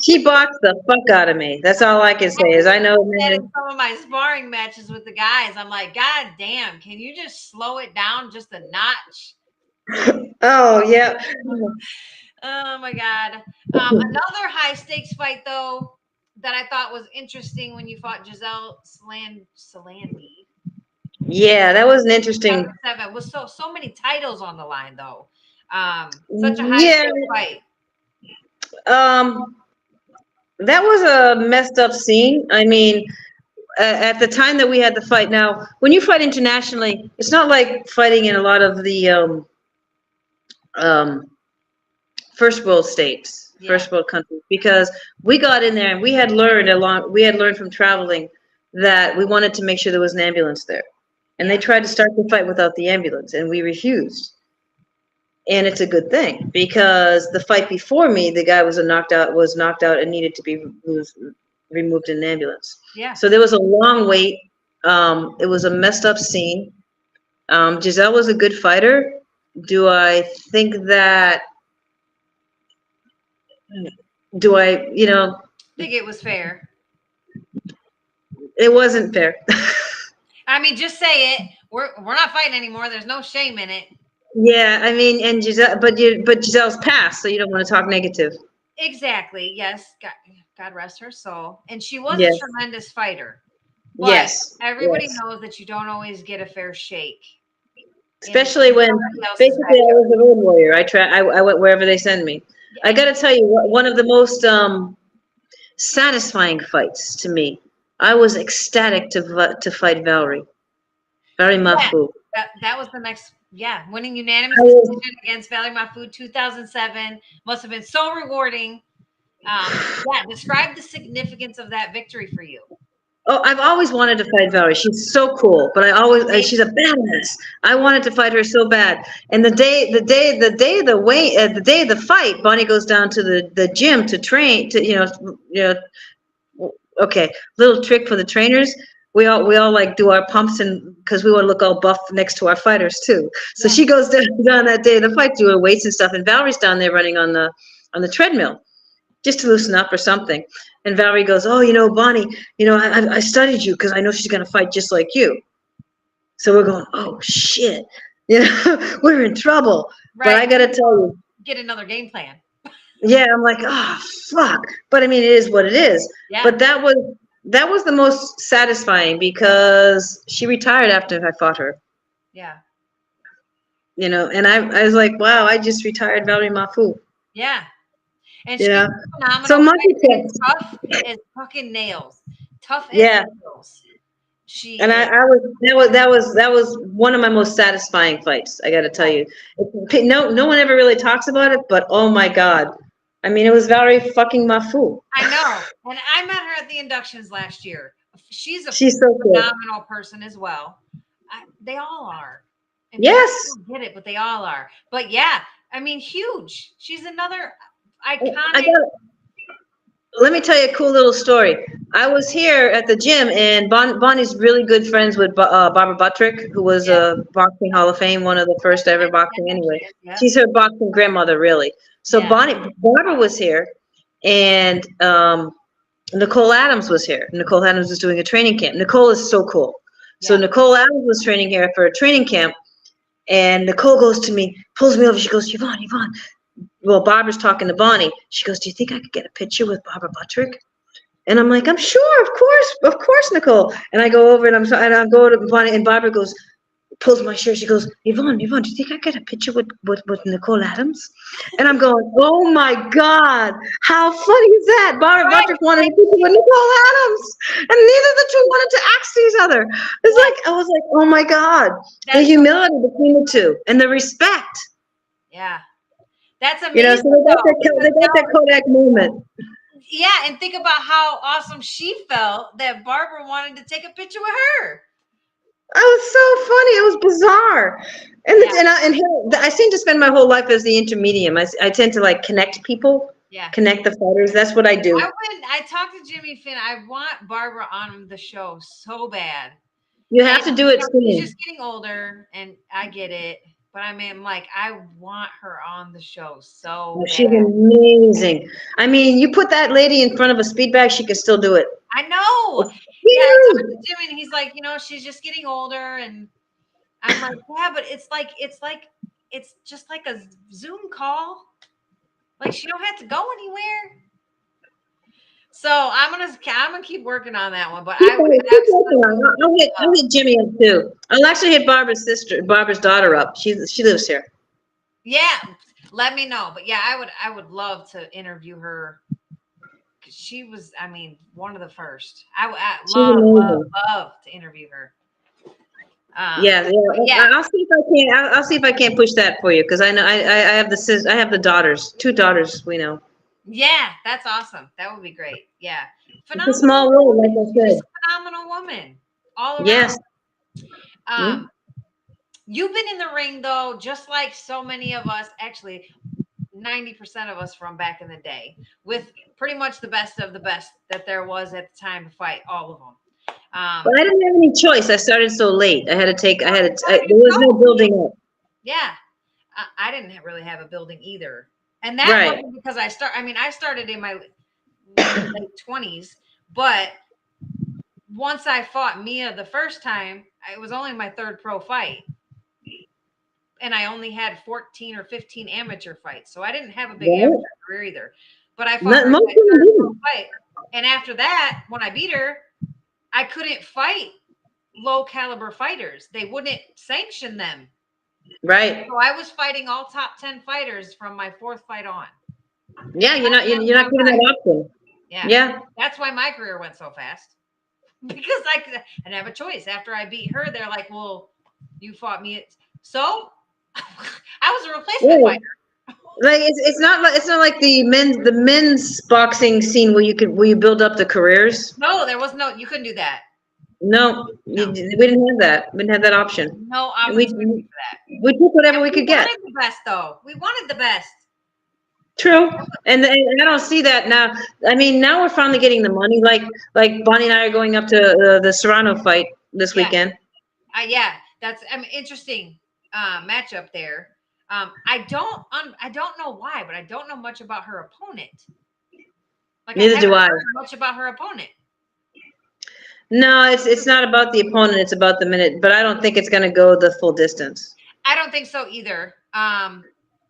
C: She boxed the fuck out of me. That's all I can say is I know, man.
B: In some of my sparring matches with the guys, I'm like, God damn, can you just slow it down just a notch?
C: Oh, yeah.
B: Oh, my God. Another high-stakes fight, though, that I thought was interesting when you fought Giselle Salandhi.
C: Yeah, that was an interesting.
B: 7 was so many titles on the line, though. Such a high-stakes fight.
C: That was a messed up scene. I mean, at the time that we had the fight. Now, when you fight internationally, it's not like fighting in a lot of the first world states, first world countries, because we got in there and we had learned from traveling that we wanted to make sure there was an ambulance there, and they tried to start the fight without the ambulance, and we refused. And it's a good thing because the fight before me, the guy was knocked out and needed to be removed in an ambulance.
B: Yeah.
C: So there was a long wait. It was a messed up scene. Giselle was a good fighter. Do I think that? Do I?
B: Think it was fair.
C: It wasn't fair.
B: I mean, just say it. We're not fighting anymore. There's no shame in it.
C: Yeah, I mean, and Giselle, but Giselle's passed, so you don't want to talk negative.
B: Exactly. Yes. God rest her soul. And she was a tremendous fighter. But everybody knows that you don't always get a fair shake.
C: Especially when basically I was a road warrior. I went wherever they send me. Yeah. I got to tell you, one of the most satisfying fights to me. I was ecstatic to fight Valerie Mafou.
B: That was the next Yeah, winning unanimous
C: I was-
B: decision against Valerie Mafu 2007 must have been so rewarding. Yeah, describe the significance of that victory for you.
C: Oh, I've always wanted to fight Valerie. She's so cool, but she's a badass. I wanted to fight her so bad. And the day of the fight, Bonnie goes down to the gym to train okay, little trick for the trainers. We all like do our pumps and because we want to look all buff next to our fighters too. So she goes down that day of the fight, do her weights and stuff, and Valerie's down there running on the treadmill just to loosen up or something. And Valerie goes, "Oh, Bonnie, I studied you because I know she's gonna fight just like you." So we're going, "Oh shit, we're in trouble."
B: Right.
C: But I gotta tell you,
B: get another game plan.
C: yeah, I'm like, "Oh fuck," but I mean, it is what it is.
B: Yeah.
C: But that was the most satisfying because she retired after I fought her.
B: Yeah.
C: And I was like, "Wow, I just retired Valerie Mafu."
B: Yeah. And
C: Yeah.
B: she's phenomenal.
C: So Monkey
B: It's tough as fucking nails. Tough as nails.
C: And that was one of my most satisfying fights. I got to tell you, no one ever really talks about it, but oh my god, I mean, it was Valerie fucking Mafu.
B: I know, and I met her at the inductions last year. She's
C: so
B: phenomenal person as well. They all are. And
C: yes,
B: people don't get it, but they all are. But yeah, I mean, huge. She's another iconic.
C: Let me tell you a cool little story. I was here at the gym, and Bonnie's really good friends with Barbara Buttrick, who was a boxing Hall of Fame, one of the first ever boxing anyway.
B: Yeah.
C: She's her boxing grandmother, really. So Barbara was here, and Nicole Adams was here. Nicole Adams was doing a training camp. Nicole is so cool. So Nicole Adams was training here for a training camp, and Nicole goes to me, pulls me over. She goes, Yvonne. Well, Barbara's talking to Bonnie. She goes, "Do you think I could get a picture with Barbara Buttrick?" And I'm like, "I'm sure, of course, Nicole." And I go over and I go to Bonnie, and Barbara pulls my shirt. She goes, Yvonne, do you think I get a picture with Nicole Adams? And I'm going, "Oh my God, how funny is that?" Barbara Buttrick wanted a picture with Nicole Adams, and neither of the two wanted to ask each other. I was like, oh my God, the humility between the two and the respect.
B: Yeah. That's amazing.
C: So they got that Kodak moment.
B: Yeah, and think about how awesome she felt that Barbara wanted to take a picture with her.
C: That was so funny. It was bizarre. And I seem to spend my whole life as the intermedium. I tend to connect people, connect the fighters. That's what I do.
B: I talked to Jimmy Finn. I want Barbara on the show so bad.
C: You have to do it soon.
B: She's just getting older, and I get it. But I mean, I want her on the show so bad.
C: She's amazing. I mean, you put that lady in front of a speed bag, she can still do it.
B: I know. Yeah, I talked to Jimmy, and he's like, she's just getting older, and I'm like, yeah, but it's just like a Zoom call. Like she don't have to go anywhere. So I'm gonna keep working on that one. But
C: I'll hit Jimmy up too. I'll actually hit Barbara's daughter up. She lives here.
B: Yeah, let me know. But yeah, I would love to interview her. She was, one of the first. I love to interview her.
C: Yeah. I'll see if I can't push that for you because I know I have the daughters, 2 daughters. We know.
B: Yeah, that's awesome. That would be great. Yeah,
C: phenomenal. It's a small world, like I said.
B: Phenomenal woman, all around.
C: Yes.
B: You've been in the ring though, just like so many of us. Actually, 90% of us from back in the day, with pretty much the best of the best that there was at the time to fight all of them.
C: But I didn't have any choice. I started so late. There was no building up.
B: Yeah. I didn't really have a building either. And that wasn't because I started in my late 20s, but once I fought Mia the first time, it was only my 3rd pro fight. And I only had 14 or 15 amateur fights. So I didn't have a big amateur career either. But I fought her in my 3rd pro fight. And after that, when I beat her, I couldn't fight low caliber fighters. They wouldn't sanction them.
C: Right.
B: So I was fighting all top 10 fighters from my 4th fight on.
C: Yeah, you're not giving that option.
B: Yeah. That's why my career went so fast. Because I didn't have a choice. After I beat her, they're like, "Well, you fought me." So I was a replacement
C: Yeah.
B: fighter.
C: Like it's not like the men's boxing scene where you build up the careers.
B: No, there was no. You couldn't do that.
C: No,
B: No.
C: we didn't have that. We didn't have that option.
B: No
C: And
B: opportunity for that.
C: we took whatever
B: And
C: we
B: we
C: could get.
B: wanted the best, though. We wanted the best.
C: True, and I don't see that now. I mean, now we're finally getting the money. Like Bonnie and I are going up to the Serrano fight this
B: Yeah.
C: weekend.
B: Yeah, that's interesting matchup there. I don't know why, but I don't know much about her opponent. Like,
C: Neither do I.
B: heard much about her opponent.
C: No, it's not about the opponent. It's about the minute. But I don't think it's going to go the full distance.
B: I don't think so either.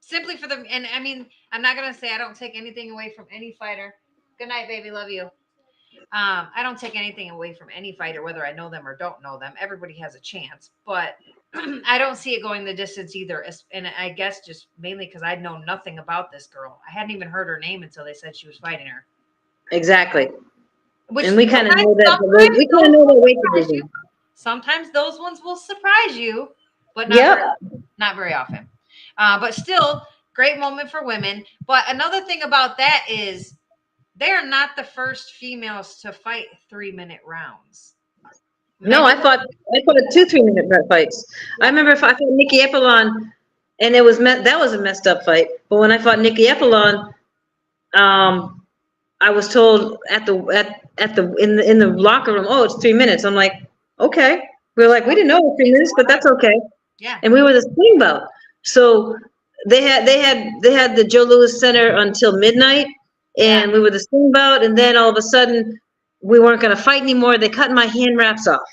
B: Simply for and I mean, I'm not gonna say I don't take anything away from any fighter. Good night, baby. Love you. I don't take anything away from any fighter, whether I know them or don't know them. Everybody has a chance, but I don't see it going the distance either. And I guess just mainly because I know nothing about this girl. I hadn't even heard her name until they said she was fighting her.
C: Exactly.
B: Which
C: and we kind of know that. We kind of know the weight division.
B: Sometimes those ones will surprise you, but not very often. But still, great moment for women. But another thing about that is they're not the first females to fight 3-minute rounds.
C: No, I fought 2 3-minute fights. I remember I fought Nikki Epilon, and that was a messed up fight. But when I fought Nikki Epilon, I was told in the locker room, oh, it's 3 minutes. I'm like, okay. We're like, we didn't know it was 3 minutes, but that's okay.
B: Yeah.
C: And we were the swing belt. So they had the Joe Louis Center until midnight, and we were the swing belt. And then all of a sudden, we weren't going to fight anymore. They cut my hand wraps off.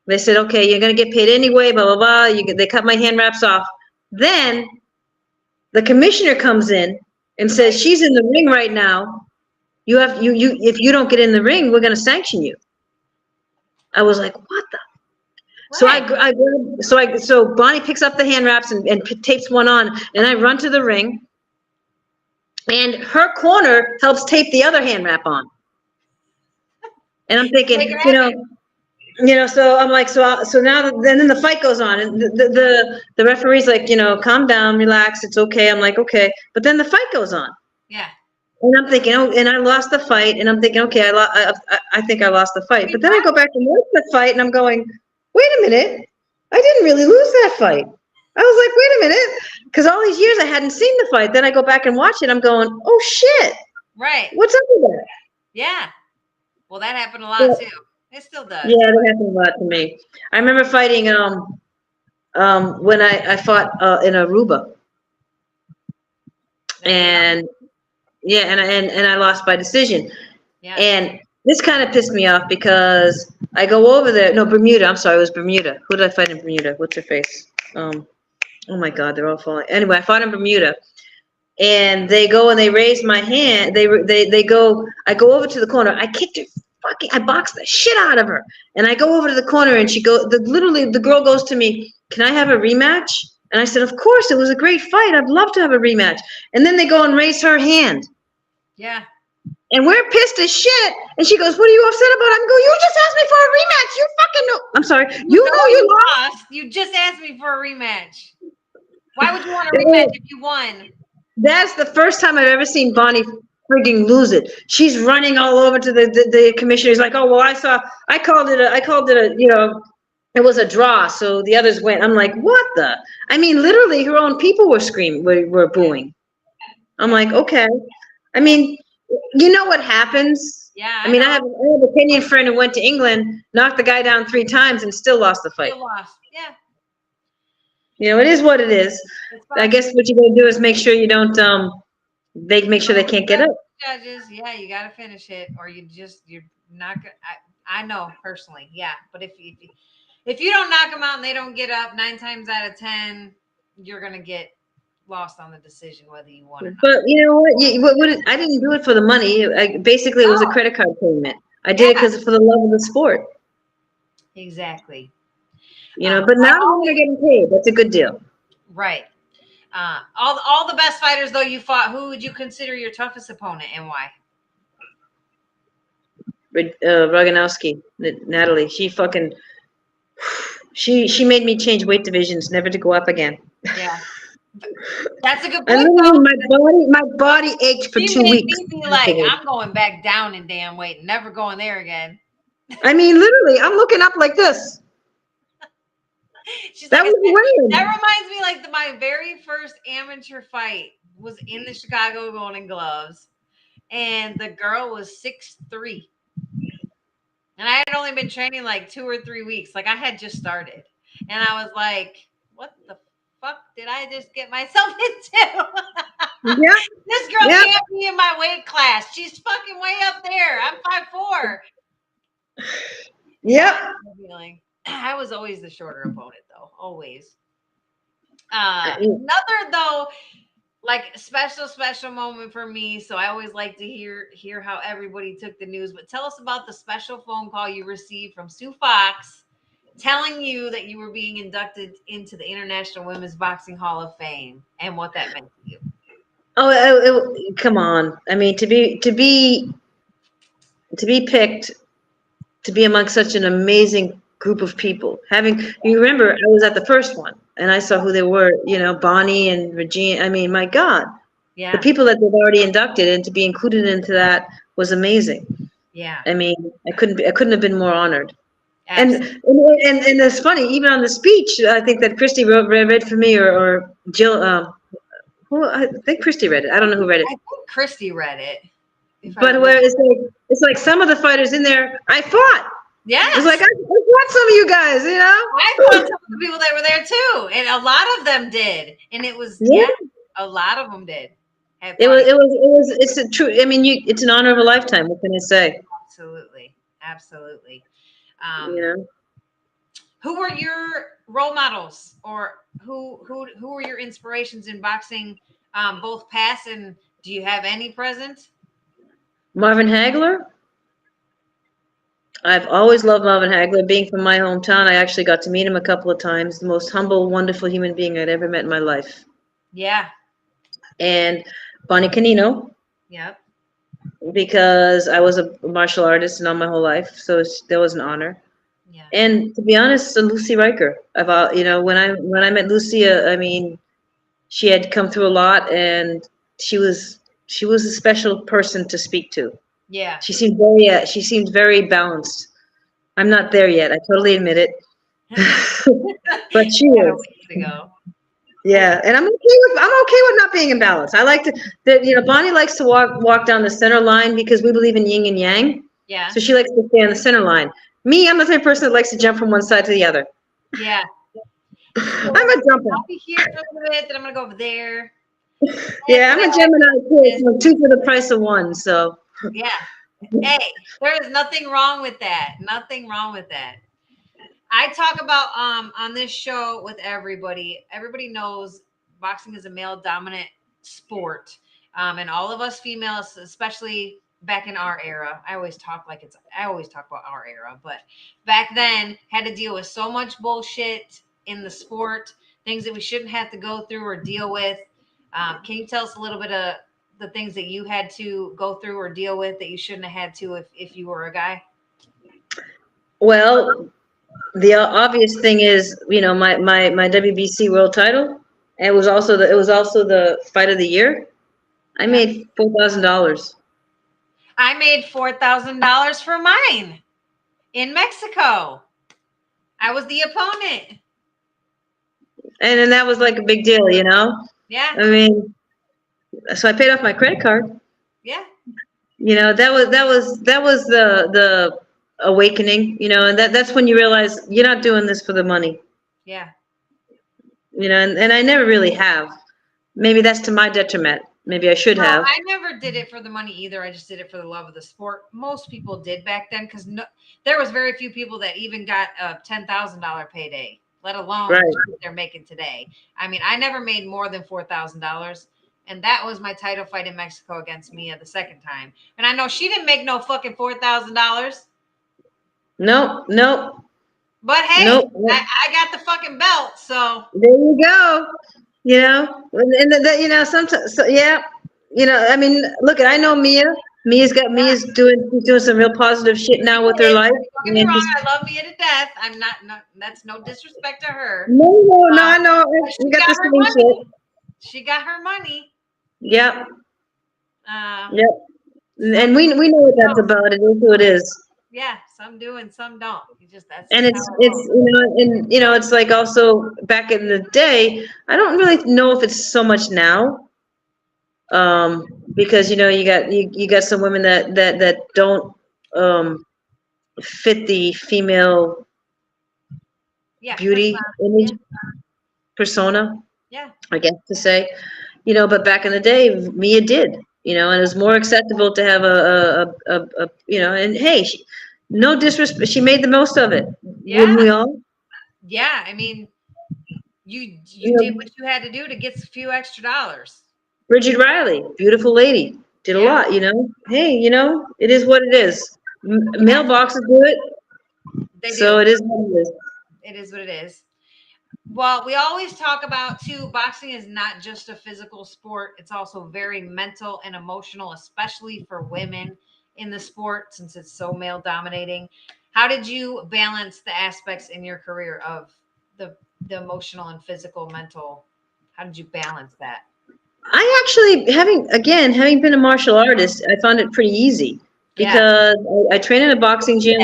C: They said, okay, you're going to get paid anyway, blah, blah, blah. They cut my hand wraps off. Then the commissioner comes in and says, she's in the ring right now. If you don't get in the ring, we're going to sanction you. I was like, what the? Right. So Bonnie picks up the hand wraps and tapes one on, and I run to the ring, and her corner helps tape the other hand wrap on. And I'm thinking, so I'm like, so now then the fight goes on, and the referee's like, calm down, relax, it's okay. I'm like, okay, but then the fight goes on.
B: Yeah.
C: And I'm thinking, oh, and I lost the fight, and I'm thinking, okay, I think I lost the fight. But then I go back and watch the fight, and I'm going, wait a minute, I didn't really lose that fight. I was like, wait a minute, because all these years I hadn't seen the fight. Then I go back and watch it, I'm going, oh shit.
B: Right.
C: What's up with that?
B: Yeah. Well, that happened a lot too. It still does.
C: Yeah, that happened a lot to me. I remember fighting when I fought in Aruba. And and I lost by decision. Yeah. And this kind of pissed me off because I go over there. No, Bermuda. I'm sorry, it was Bermuda. Who did I fight in Bermuda? What's her face? Oh my God, they're all falling. Anyway, I fought in Bermuda, and they go and they raise my hand. They go. I go over to the corner. I kicked her. I boxed the shit out of her, and I go over to the corner, and she literally the girl goes to me, "Can I have a rematch?" And I said, "Of course. It was a great fight. I'd love to have a rematch." And then they go and raise her hand.
B: Yeah.
C: And we're pissed as shit. And she goes, what are you upset about? I'm going, you just asked me for a rematch. You fucking know. I'm sorry. You know you lost.
B: You just asked me for a rematch. Why would you want a rematch if you won?
C: That's the first time I've ever seen Bonnie frigging lose it. She's running all over to the commissioner. He's like, oh, well, I called it a, it was a draw. So the others went. I'm like, what the? I mean, literally her own people were screaming, were booing. I'm like, okay. I mean, you know what happens?
B: Yeah.
C: I mean, I have a Kenyan friend who went to England, knocked the guy down 3 times, and still lost the fight.
B: Still lost. Yeah.
C: It is what it is. I guess what you gotta do is make sure you don't. They make sure they can't get up.
B: Judges, yeah, you gotta finish it, or you're not gonna. I know personally, yeah. But if you don't knock them out and they don't get up 9 times out of 10, you're gonna get lost on the decision whether you want it.
C: But you know what? I didn't do it for the money. Basically, it was a credit card payment. I did it because for the love of the sport.
B: Exactly.
C: But now we're getting paid. That's a good deal.
B: Right. All the best fighters though you fought. Who would you consider your toughest opponent and why?
C: Roganowski, Natalie. She fucking. She made me change weight divisions, never to go up again.
B: Yeah. That's a good
C: I
B: point,
C: literally,
B: though.
C: my body ached for
B: She
C: 2
B: made
C: weeks.
B: me be like, I'm going back down in damn weight, never going there again.
C: I mean, literally, I'm looking up like this.
B: She's
C: That
B: like,
C: was weird.
B: that reminds me like my very first amateur fight was in the Chicago Golden Gloves, and the girl was 6'3", and I had only been training like 2 or 3 weeks. Like I had just started, and I was like, "What the fuck did I just get myself into?"
C: Yeah,
B: This girl
C: yeah.
B: can't be in my weight class. She's fucking way up there. I'm 5'4".
C: Yep.
B: Feeling. I was always the shorter opponent, though. Always. Another though, like special moment for me. So I always like to hear how everybody took the news. But tell us about the special phone call you received from Sue Fox, telling you that you were being inducted into the International Women's Boxing Hall of Fame and what that meant to you.
C: Oh, come on. I mean, to be picked to be among such an amazing group of people. You remember, I was at the first one, and I saw who they were. You know, Bonnie and Regina. I mean, my God,
B: Yeah.
C: the people that they've already inducted, and to be included into that was amazing.
B: Yeah.
C: I mean, I couldn't have been more honored.
B: Absolutely.
C: And it's funny, even on the speech, I think that Christy read for me, or Jill. I think Christy read it. I don't know who read it.
B: I think Christy read it.
C: But where it's like some of the fighters in there, I fought.
B: Yeah.
C: It's like I fought some of you guys, you know.
B: I fought some of the people that were there too, and a lot of them did, and it was a lot of them did.
C: It's a true. I mean, it's an honor of a lifetime. What can I say?
B: Absolutely.
C: You know,
B: who were your role models, or who were your inspirations in boxing, both past and do you have any present?
C: Marvin Hagler. I've always loved Marvin Hagler. Being from my hometown, I actually got to meet him a couple of times. The most humble, wonderful human being I'd ever met in my life.
B: Yeah.
C: And Bonnie Canino.
B: Yep.
C: Because I was a martial artist and all my whole life, so that was an honor. Yeah. And to be honest, Lucy Riker. When I met Lucy, I mean, she had come through a lot, and she was a special person to speak to.
B: Yeah.
C: She seemed very balanced. I'm not there yet. I totally admit it. But she is.
B: To go.
C: Yeah, and I'm okay with not being in balance. I like Bonnie likes to walk down the center line because we believe in yin and yang.
B: Yeah.
C: So she likes to stay on the center line. Me, I'm the type of person that likes to jump from one side to the other.
B: Yeah.
C: I'm a jumper.
B: I'll be here for a little bit, then I'm gonna go over there.
C: Yeah, I'm a Gemini too. So 2 for the price of 1. So.
B: Yeah. Hey, there is nothing wrong with that. Nothing wrong with that. I talk about on this show with everybody. Everybody knows boxing is a male dominant sport. And all of us females, especially back in our era, I always talk about our era, but back then had to deal with so much bullshit in the sport, things that we shouldn't have to go through or deal with. Can you tell us a little bit of the things that you had to go through or deal with that you shouldn't have had to if you were a guy?
C: Well, the obvious thing is, my WBC world title. And it was also the fight of the year. I made $4,000.
B: I made $4,000 for mine in Mexico. I was the opponent.
C: And then that was like a big deal, Yeah. I mean, so I paid off my credit card.
B: Yeah.
C: That was the awakening, and that's when you realize you're not doing this for the money.
B: Yeah.
C: And I never really have. Maybe that's to my detriment. Maybe I should have.
B: I never did it for the money either. I just did it for the love of the sport. Most people did back then because there was very few people that even got a $10,000 payday, let alone what they're making today. I mean, I never made more than $4,000. And that was my title fight in Mexico against Mia the second time. And I know she didn't make no fucking $4,000.
C: Nope.
B: But hey, nope. I got the fucking belt, so
C: there you go. And sometimes, so yeah. I mean, look, I know Mia. Mia's doing some real positive shit now with her life.
B: Don't get me wrong, I love Mia to death. I'm not, that's no disrespect to her.
C: No, I know.
B: She
C: We got
B: got
C: the
B: her
C: same
B: money.
C: shit.
B: She got her money.
C: Yep.
B: Uh,
C: Yep. And we know what that's about. It is who it is.
B: Yeah, some do and some don't. That's
C: And
B: just how it rolls.
C: it's like also back in the day, I don't really know if it's so much now. Because you got some women that don't fit the female
B: Yeah,
C: beauty image persona,
B: yeah,
C: I guess to say. But back in the day, Mia did, and it was more acceptable to have and hey, no disrespect, she made the most of it.
B: yeah,
C: Wouldn't we all?
B: yeah. I mean, you
C: You
B: did
C: know,
B: what you had to do to get a few extra dollars.
C: Bridget Riley, beautiful lady, did a
B: Yeah.
C: lot, Hey, it is what it is. Mailboxes do it,
B: They
C: so
B: do.
C: it is what it is.
B: It is what it is. Well, we always talk about too, boxing is not just a physical sport. It's also very mental and emotional, especially for women in the sport since it's so male dominating. How did you balance the aspects in your career of the emotional and physical, mental? How did you balance that?
C: I actually, having been a martial artist, I found it pretty easy
B: Yeah.
C: because I train in a boxing gym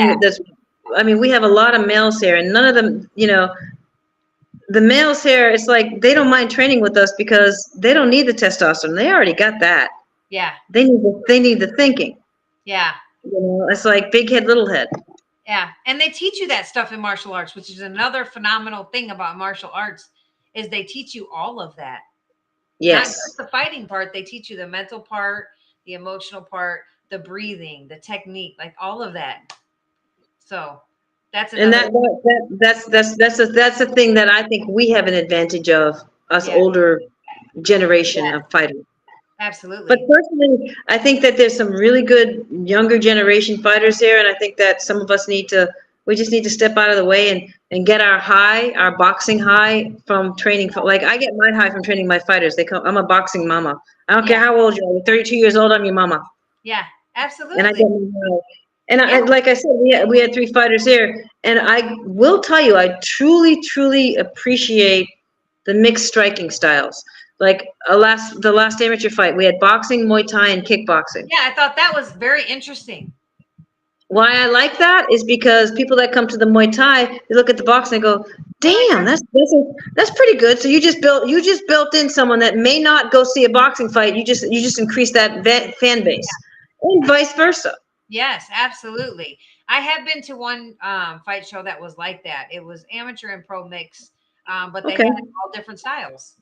C: we have a lot of males here, and none of them, the males here, it's like they don't mind training with us because they don't need the testosterone. They already got that.
B: Yeah.
C: They need the thinking.
B: Yeah.
C: It's like big head, little head.
B: Yeah. And they teach you that stuff in martial arts, which is another phenomenal thing about martial arts is they teach you all of that.
C: Yes.
B: Not just the fighting part, they teach you the mental part, the emotional part, the breathing, the technique, like all of that. So that's another.
C: And that's the thing that I think we have an advantage of, us older generation of fighters.
B: Absolutely.
C: But personally, I think that there's some really good younger generation fighters here, and I think that some of us we just need to step out of the way and get our boxing high from training. Like I get my high from training my fighters. I'm a boxing mama. I don't care how old you are. You're 32 years old, I'm your mama.
B: Yeah, absolutely.
C: And I get my high. And like I said, we had 3 fighters here, and I will tell you, I truly, truly appreciate the mixed striking styles. Like the last amateur fight, we had boxing, Muay Thai, and kickboxing.
B: Yeah, I thought that was very interesting.
C: Why I like that is because people that come to the Muay Thai, they look at the boxing and go, "Damn, that's pretty good." So you just built in someone that may not go see a boxing fight. You just increase that fan base, and vice versa.
B: Yes, absolutely. I have been to one fight show that was like that. It was amateur and pro mix, but they had all different styles.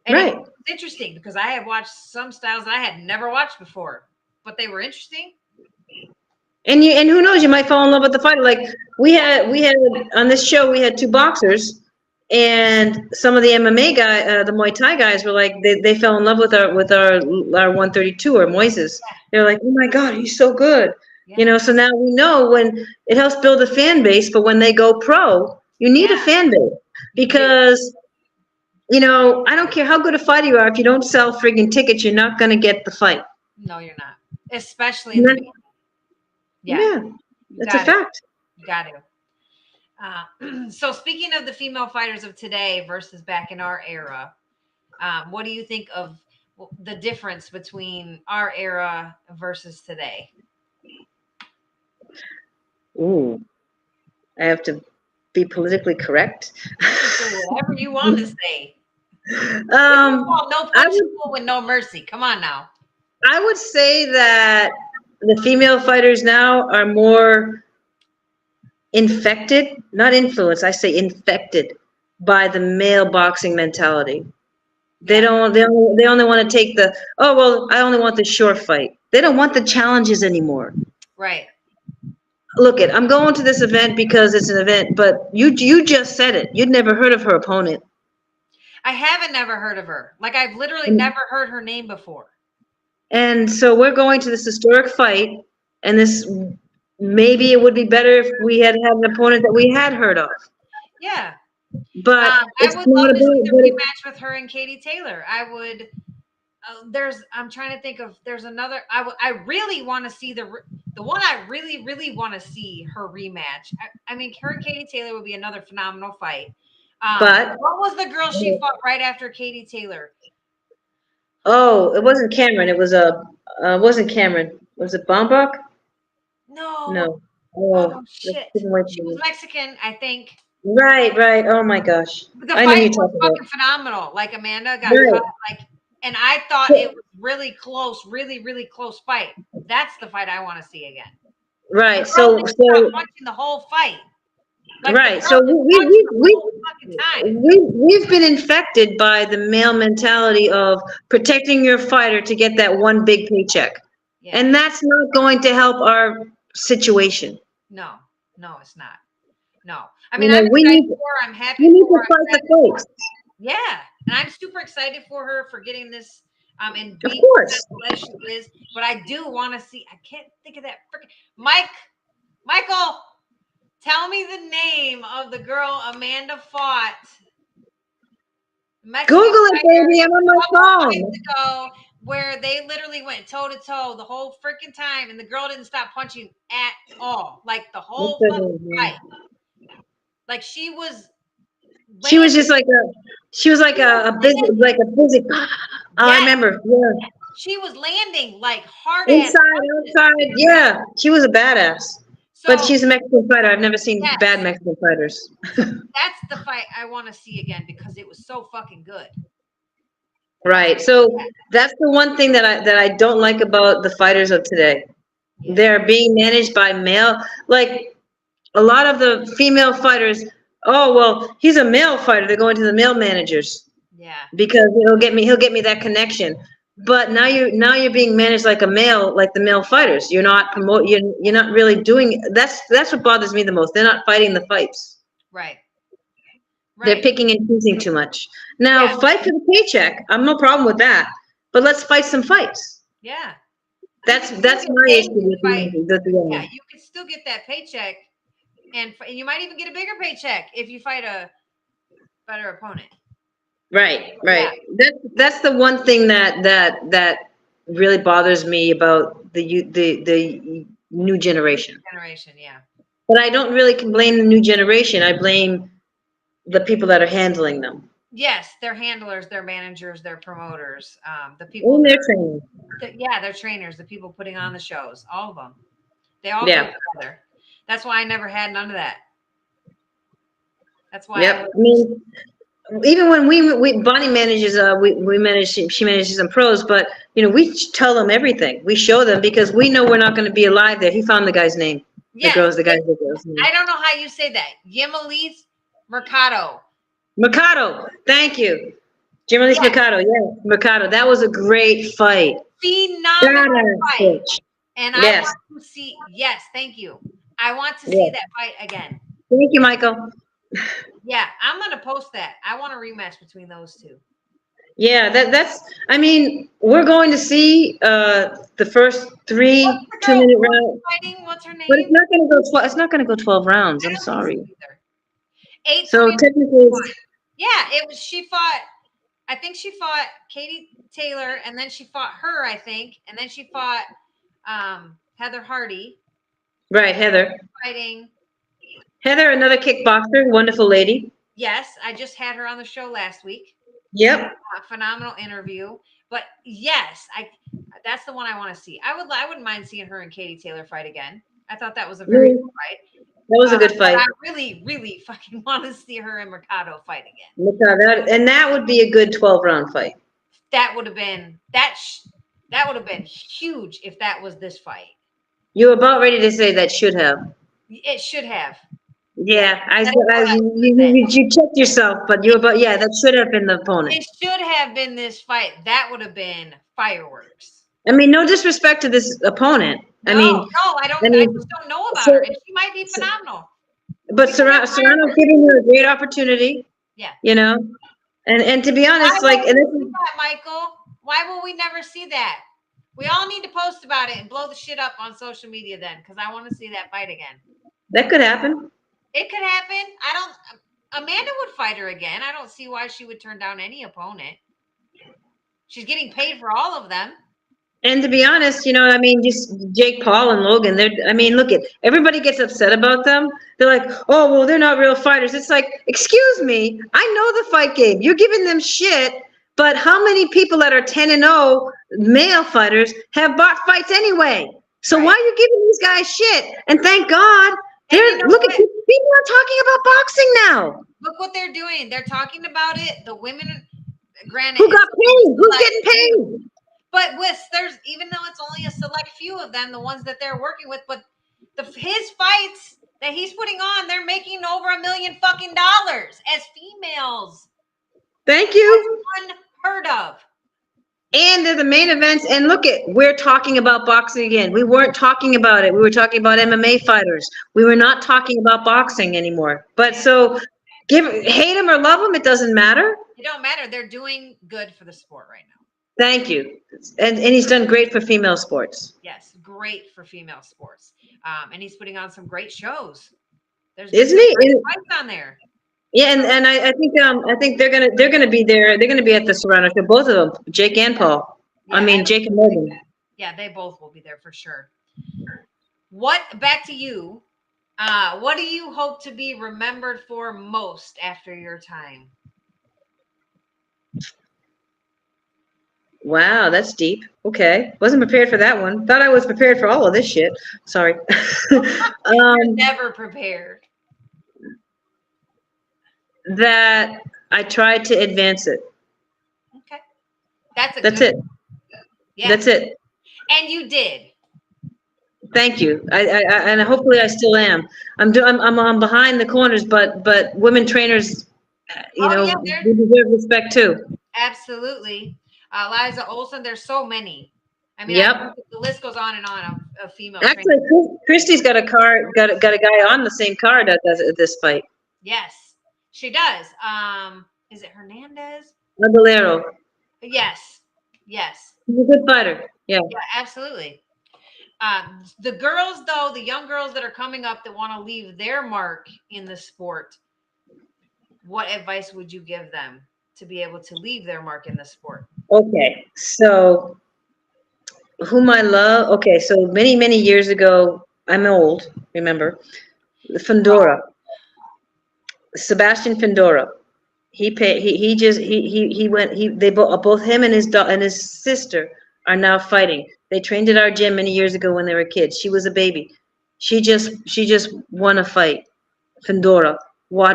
B: And it was interesting because I have watched some styles that I had never watched before, but they were interesting.
C: And who knows, you might fall in love with the fighter. Like we had on this show, we had 2 boxers, and some of the MMA the Muay Thai guys were like, they fell in love with our 132 or Moises. They're like, oh my God, he's so good.
B: Yeah.
C: So now we know when it helps build a fan base for when they go pro, you need a fan base because, I don't care how good a fighter you are. If you don't sell friggin' tickets, you're not going to get the fight.
B: No, you're not. Especially in the beginning.
C: Yeah, that's a fact.
B: You got to. So speaking of the female fighters of today versus back in our era, what do you think of the difference between our era versus today?
C: Ooh, I have to be politically correct.
B: Whatever you want to say.
C: No
B: punching with no mercy. Come on now.
C: I would say that the female fighters now are more infected, not influenced, I say infected by the male boxing mentality. They only want to take I only want the short fight. They don't want the challenges anymore.
B: Right.
C: Look I'm going to this event because it's an event, but you just said it. You'd never heard of her opponent.
B: I haven't never heard of her. Like I've literally never heard her name before.
C: And so we're going to this historic fight, and maybe it would be better if we had an opponent that we had heard of.
B: Yeah.
C: But
B: I would love to see the rematch with her and Katie Taylor. I would I'm trying to think of, there's another, I really want to see the one I really, really want to see her rematch. I mean, her and Katie Taylor would be another phenomenal fight.
C: But
B: What was the girl she fought right after Katie Taylor?
C: oh, it wasn't Cameron. It was wasn't Cameron. Was it Bombach?
B: No.
C: No.
B: Oh
C: Oh, that's
B: shit.
C: taken away
B: She
C: from
B: was
C: me.
B: Mexican, I think.
C: Right, right. Oh my gosh.
B: The
C: I know
B: fight
C: you
B: was
C: talking about.
B: fucking phenomenal. Like Amanda got
C: Right.
B: cut, like, and I thought it was really close, really, really close fight. That's the fight I want to see again.
C: Right.
B: The girl
C: So
B: didn't stop punching the whole fight. Like, the
C: right.
B: girl
C: So
B: just punched the whole fucking time.
C: we've been infected by the male mentality of protecting your fighter to get that one big paycheck.
B: Yeah.
C: And that's not going to help our situation.
B: No, it's not. No. I mean,
C: You know,
B: I'm excited for her. I'm happy
C: we need
B: for
C: to
B: her.
C: fight the fights.
B: Yeah. And I'm super excited for her for getting this and
C: Of
B: being
C: course.
B: successful as she is. But I do want to see, I can't think of that freaking Michael, tell me the name of the girl Amanda fought. Mexican
C: Google it,
B: fighter
C: baby. I'm on my
B: a couple
C: phone.
B: fights ago, where they literally went toe to toe the whole freaking time, and the girl didn't stop punching at all, like the whole
C: What's her
B: fucking
C: name,
B: fight.
C: man?
B: Like she was
C: Just like a busy. Oh, I
B: yes,
C: remember. Yeah.
B: she was landing like hard ass
C: Inside,
B: punches.
C: outside. Yeah. She was a badass. But
B: So
C: she's a Mexican fighter. I've never seen
B: yes,
C: bad Mexican fighters.
B: that's the fight I want to see again because it was so fucking good.
C: Right. So that's the one thing that I don't like about the fighters of today.
B: Yeah.
C: They're being managed by male. Like a lot of the female fighters. Oh well, he's a male fighter. They're going to the male managers
B: Yeah.
C: because he'll get me that connection. But now you're being managed like a male, like the male fighters. You're not you're not really doing. That's what bothers me the most. They're not fighting the fights.
B: Right.
C: They're
B: Right.
C: picking and choosing too much. Now,
B: Yeah.
C: fight for the paycheck. I'm no problem with that. But let's fight some fights.
B: Yeah.
C: That's
B: You
C: that's
B: can
C: my
B: pay
C: issue
B: to
C: with
B: fight.
C: the
B: Yeah, you can still get that paycheck, and you might even get a bigger paycheck if you fight a better opponent.
C: right.
B: Yeah.
C: That's the one thing that really bothers me about the new generation.
B: Generation, yeah.
C: But I don't really blame the new generation. I blame the people that are handling them.
B: Yes, they're handlers, they're managers, they're promoters, the people
C: And
B: that
C: their
B: are,
C: training.
B: yeah, they're trainers, the people putting on the shows, all of them. They all
C: Yeah.
B: go together. That's why I never had none of that. That's why
C: Yep. I mean, even when we Bonnie manages, we manage, she manages some pros, but we tell them everything. We show them because we know we're not going to be alive there. He found the guy's name.
B: yes,
C: The girl's name.
B: I don't know how you say that. Yimalith Mercado.
C: Mercado. Thank you. Jim Elise
B: Yes.
C: Mercado. Yeah, Mercado. That was a great fight.
B: Phenomenal
C: Badass
B: fight.
C: bitch.
B: And
C: Yes.
B: I want to see, yes, thank you. I want to see
C: Yeah.
B: that fight again.
C: Thank you, Michael.
B: Yeah, I'm going to post that. I want a rematch between those two.
C: Yeah, that's. I mean, we're going to see the first 3 2-minute rounds,
B: Fighting? What's her name?
C: but it's not going to go. It's not going to go 12 rounds.
B: I
C: I'm
B: don't think so
C: sorry.
B: either. 8
C: So technically, it's,
B: yeah, it was. She fought. I think she fought Katie Taylor, and then she fought her. I think, and then she fought Heather Hardy.
C: right, Heather.
B: Fighting.
C: Heather, another kickboxer, wonderful lady.
B: Yes, I just had her on the show last week.
C: Yep.
B: Phenomenal interview. But yes, that's the one I want to see. I wouldn't mind seeing her and Katie Taylor fight again. I thought that was a very good fight.
C: That was a good fight.
B: I really, really fucking want to see her and Mercado fight again.
C: That would be a good 12-round fight.
B: That would have been that would have been huge if that was this fight.
C: You were about ready to say that should have.
B: It should have.
C: Yeah, you checked yourself, but that should have been the opponent.
B: It should have been this fight. That would have been fireworks.
C: I mean, no disrespect to this opponent.
B: No, I just don't know about her, and she might be phenomenal.
C: But Serrano's giving her a great opportunity.
B: Yeah.
C: And to be honest,
B: Michael, why will we never see that? We all need to post about it and blow the shit up on social media then, because I want to see that fight again.
C: That could happen.
B: It could happen. Amanda would fight her again. I don't see why she would turn down any opponent. She's getting paid for all of them.
C: And to be honest, I mean, just Jake Paul and Logan, I mean, look everybody gets upset about them. They're like, oh, well, they're not real fighters. It's like, excuse me, I know the fight game. You're giving them shit, but how many people that are 10-0 male fighters have bought fights anyway? So why are you giving these guys shit? And thank God, look at people are talking about boxing now.
B: Look what they're doing. They're talking about it. The women, granted,
C: who got paid? Who's getting paid?
B: But there's even though it's only a select few of them, the ones that they're working with, but his fights that he's putting on, they're making over $1 million fucking as females.
C: Thank you.
B: That's unheard of.
C: And they're the main events. And we're talking about boxing again. We weren't talking about it. We were talking about MMA fighters. We were not talking about boxing anymore. But so hate them or love them, it doesn't matter.
B: It don't matter. They're doing good for the sport right now.
C: Thank you. And he's done great for female sports.
B: Yes, great for female sports. And he's putting on some great shows.
C: Isn't he?
B: Fights on there.
C: Yeah, and I think they're gonna be there. They're gonna be at the Serrano show, both of them, Jake and Paul.
B: Yeah,
C: Jake and Logan.
B: Yeah, they both will be there for sure. Back to you. What do you hope to be remembered for most after your time?
C: Wow, that's deep. Okay. Wasn't prepared for that one. Thought I was prepared for all of this shit. Sorry.
B: You're never prepared.
C: That I tried to advance it.
B: Okay. That's
C: it.
B: Yeah.
C: That's it.
B: And you did.
C: Thank you. And hopefully I still am. I'm behind the corners, but women trainers, we deserve respect too.
B: Absolutely. Liza Olson, there's so many. I mean, the list goes on and on of female.
C: Actually, Christy's got a guy on the same card that does this fight.
B: Yes, she does. Is it Hernandez?
C: Aguilera.
B: Yes. He's
C: a good fighter. Yeah,
B: absolutely. The girls, though, the young girls that are coming up that want to leave their mark in the sport, what advice would you give them to be able to leave their mark in the sport?
C: Okay, so whom I love. Okay, so many years ago, I'm old. Remember, Fundora, Sebastian Fundora. Both him and his sister are now fighting. They trained at our gym many years ago when they were kids. She was a baby. She just won a fight. Fundora.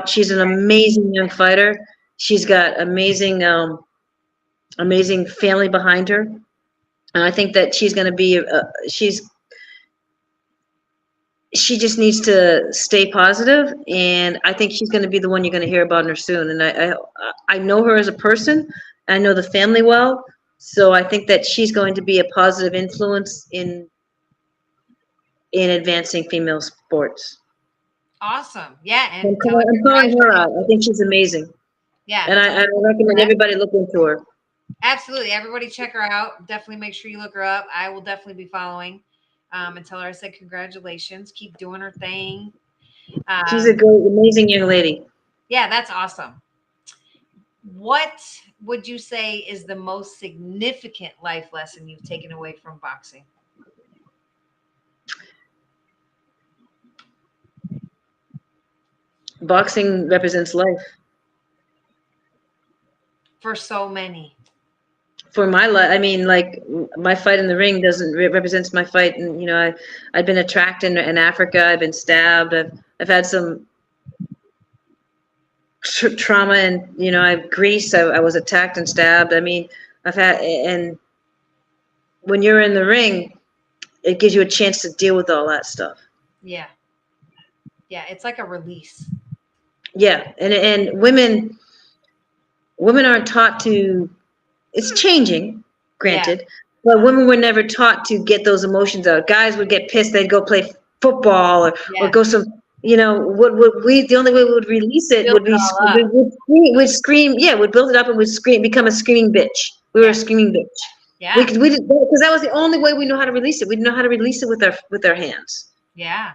C: She's an amazing young fighter. She's got amazing family behind her, and I think that she's going to be. She just needs to stay positive, and I think she's going to be the one you're going to hear about her soon. And I know her as a person. I know the family well, so I think that she's going to be a positive influence in advancing female sports.
B: Awesome, yeah. And
C: I'm calling her out. I think she's amazing.
B: Yeah.
C: And I recommend everybody look into her.
B: Absolutely. Everybody check her out. Definitely make sure you look her up. I will definitely be following and tell her I said congratulations. Keep doing her thing.
C: She's a great, amazing young lady.
B: Yeah, that's awesome. What would you say is the most significant life lesson you've taken away from boxing?
C: Boxing represents life.
B: For so many.
C: For my life, I mean, like my fight in the ring represents my fight, and I've been attacked in Africa. I've been stabbed. I've had some trauma, and Greece. I was attacked and stabbed. I mean, and when you're in the ring, it gives you a chance to deal with all that stuff.
B: Yeah, it's like a release.
C: Yeah, and women aren't taught to. It's changing, granted, but women were never taught to get those emotions out. Guys would get pissed; they'd go play football or go some. The only way we would release it would be we'd scream. Yeah, we'd build it up and we'd scream, become a screaming bitch. We were a screaming bitch.
B: Yeah,
C: we did, because that was the only way we know how to release it. We didn't know how to release it with our hands.
B: Yeah.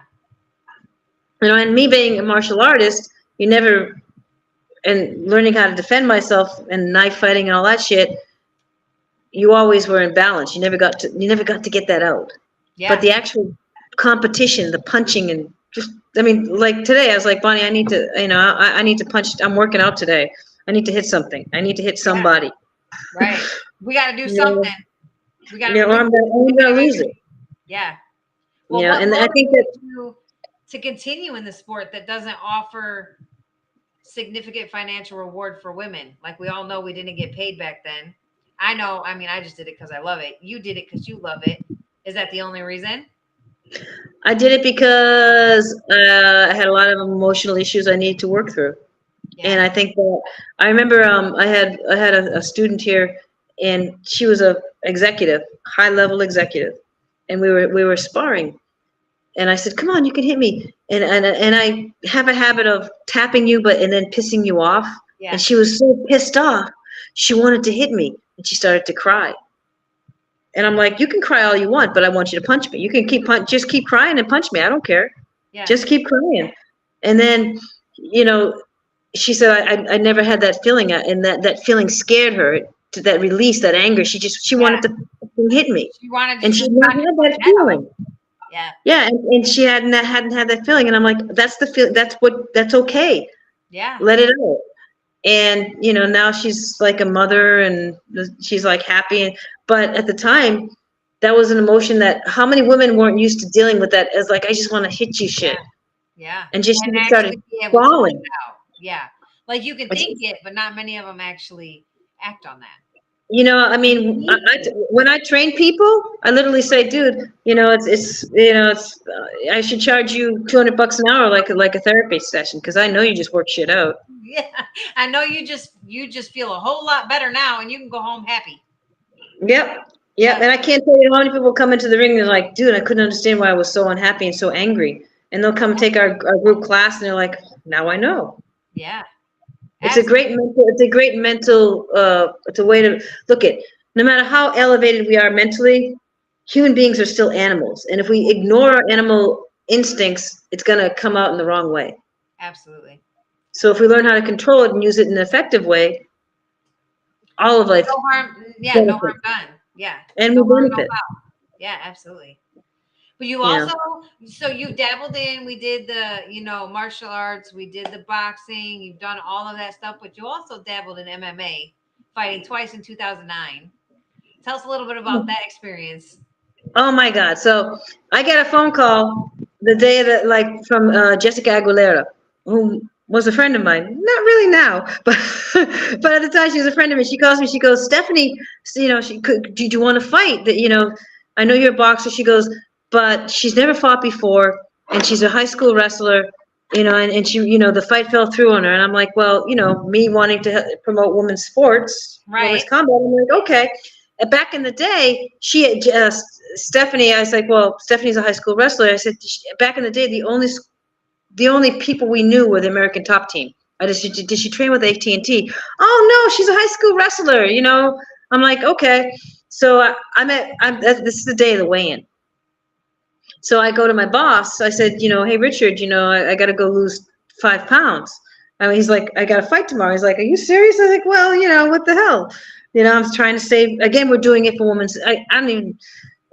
C: And me being a martial artist, and learning how to defend myself and knife fighting and all that shit, you always were in balance. You never got to get that out.
B: Yeah.
C: But the actual competition, the punching and just, I mean, like today, I was like, Bonnie, I need to, I need to punch. I'm working out today. I need to hit something. I need to hit somebody.
B: Right. We got to do
C: You
B: something.
C: know,
B: We got
C: you know, or I'm gonna lose it.
B: Yeah. Well,
C: You know,
B: what
C: and I think that
B: motivates you to continue in the sport that doesn't offer significant financial reward for women? Like we all know we didn't get paid back then. I know, I mean, I just did it because I love it. You did it because you love it. Is that the only reason?
C: I did it because I had a lot of emotional issues I needed to work through. And I think that I remember I had a student here, and she was a executive, high level executive, and we were sparring, and I said, "Come on, you can hit me," and I have a habit of tapping you, and then pissing you off,
B: Yeah.
C: and she was so pissed off, she wanted to hit me, and she started to cry. And I'm like, you can cry all you want, but I want you to punch me. You can just keep crying and punch me. I don't care.
B: Yeah.
C: Just keep crying. And then, she said, I never had that feeling, and that feeling scared her. To that release, that anger. She wanted to hit me.
B: She wanted to
C: And she
B: just
C: never had that feeling.
B: Yeah.
C: Yeah, and she hadn't had that feeling. And I'm like, that's the feel. That's okay.
B: Yeah.
C: Let it out. And now she's like a mother, and she's like happy. But at the time, that was an emotion that how many women weren't used to dealing with that as like, I just want to hit you shit.
B: Yeah.
C: And just
B: actually
C: started
B: be able to
C: falling.
B: let it out. Yeah. Like you can think it, but not many of them actually act on that.
C: I mean, when I train people, I literally say, dude, I should charge you $200 an hour like a therapy session, because I know you just work shit out.
B: Yeah. I know you just feel a whole lot better now, and you can go home happy.
C: Yep. And I can't tell you how many people come into the ring and they're like, dude, I couldn't understand why I was so unhappy and so angry. And they'll come take our group class, and they're like, now I know.
B: Yeah.
C: It's a great mental, it's a way to look at, no matter how elevated we are mentally, human beings are still animals. And if we ignore our animal instincts, it's going to come out in the wrong way.
B: Absolutely.
C: So if we learn how to control it and use it in an effective way, all of life.
B: No harm. Yeah. No harm done. Yeah.
C: And
B: no
C: we
B: harm,
C: benefit.
B: no foul. Yeah, absolutely. But you also, so you dabbled in, we did the, martial arts, we did the boxing, you've done all of that stuff, but you also dabbled in MMA, fighting twice in 2009. Tell us a little bit about that experience.
C: Oh my God. So I get a phone call the day that, from Jessica Aguilera, who was a friend of mine. Not really now, but at the time she was a friend of mine. She calls me, she goes, Stephanie, do you want to fight? That, I know you're a boxer. She goes, but she's never fought before, and she's a high school wrestler, and she, the fight fell through on her. And I'm like, well, me wanting to promote women's sports, women's combat, I'm like, okay. And back in the day, she had just, Stephanie, I was like, well, Stephanie's a high school wrestler. I said, back in the day, the only people we knew were the American Top Team. Did she train with AT&T? Oh no, she's a high school wrestler, I'm like, okay. So this is the day of the weigh-in. So I go to my boss. I said, hey, Richard, I got to go lose 5 pounds. I mean, he's like, I got to fight tomorrow. He's like, are you serious? I was like, well, what the hell? I'm trying to save, again, we're doing it for women's, I don't even,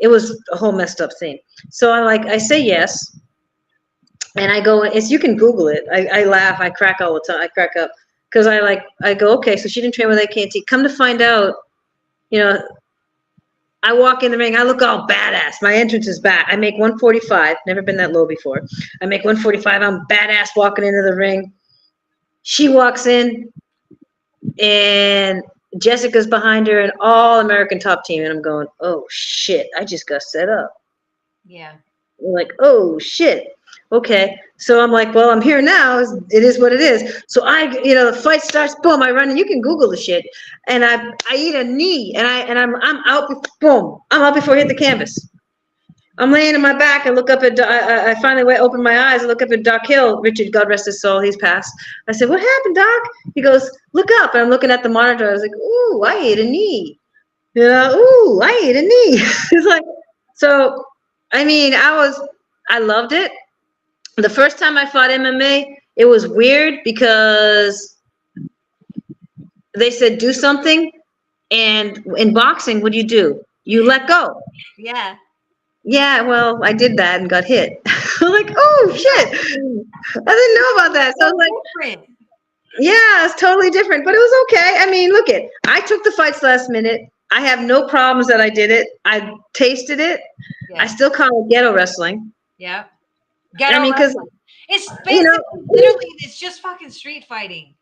C: it was a whole messed up thing. So I say yes. And I go, you can Google it. I laugh, I crack all the time. I crack up because I go, okay, so she didn't train with AT&T. Come to find out, I walk in the ring, I look all badass. My entrance is bad. I make 145, never been that low before. I make 145, I'm badass walking into the ring. She walks in, and Jessica's behind her, and all American Top Team, and I'm going, oh shit, I just got set up.
B: Yeah.
C: I'm like, oh shit. Okay. So I'm like, well, I'm here now. It is what it is. So the fight starts, boom, I run, and you can Google the shit. And I eat a knee, and I'm out, boom, I'm out before I hit the canvas. I'm laying on my back. I look up at, I finally open my eyes. I look up at Doc Hill, Richard, God rest his soul, he's passed. I said, what happened, Doc? He goes, look up. And I'm looking at the monitor. I was like, ooh, I ate a knee. Ooh, I ate a knee. It's like, so, I mean, I loved it. The first time I fought MMA, it was weird because they said do something, And in boxing, what do? You let go.
B: Yeah.
C: Yeah, well, I did that and got hit. I'm like, oh shit, I didn't know about that. So I was like,
B: Different.
C: yeah, it's totally different, but it was okay. I mean, look I took the fights last minute. I have no problems that I did it. I tasted it.
B: Yeah.
C: I still call it ghetto wrestling.
B: Yeah. Ghetto
C: I mean, because
B: wrestling. It's basically, literally, it's just fucking street fighting.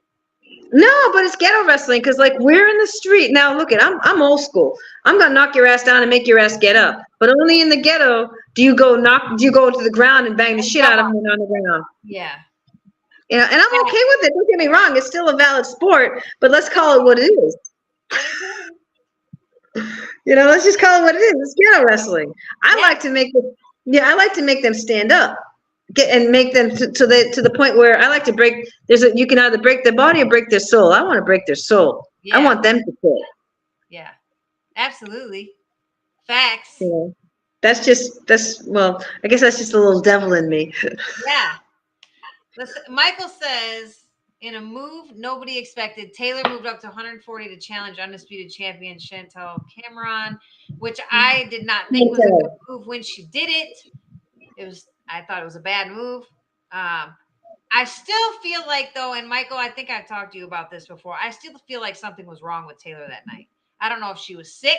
C: no, but it's ghetto wrestling because like we're in the street now. Look I'm old school. I'm gonna knock your ass down and make your ass get up. But only in the ghetto do you go into the ground and bang the shit out of them on the ground.
B: Yeah.
C: You know, and I'm okay with it. Don't get me wrong; it's still a valid sport. But let's call it what it is. You know, let's just call it what it is. It's ghetto wrestling. I like to make them stand up. And make them to the point where I like to break. You can either break their body or break their soul. I want to break their soul.
B: Yeah.
C: I want them to quit.
B: Yeah, absolutely. Facts.
C: Yeah. Well, I guess that's just a little devil in me.
B: Yeah. Listen, Michael says, in a move nobody expected, Taylor moved up to 140 to challenge undisputed champion Chantel Cameron, which I did not think was a good move when she did it. I thought it was a bad move. I still feel like, though, and Michael, I think I've talked to you about this before, I still feel like something was wrong with Taylor that night. I don't know if she was sick.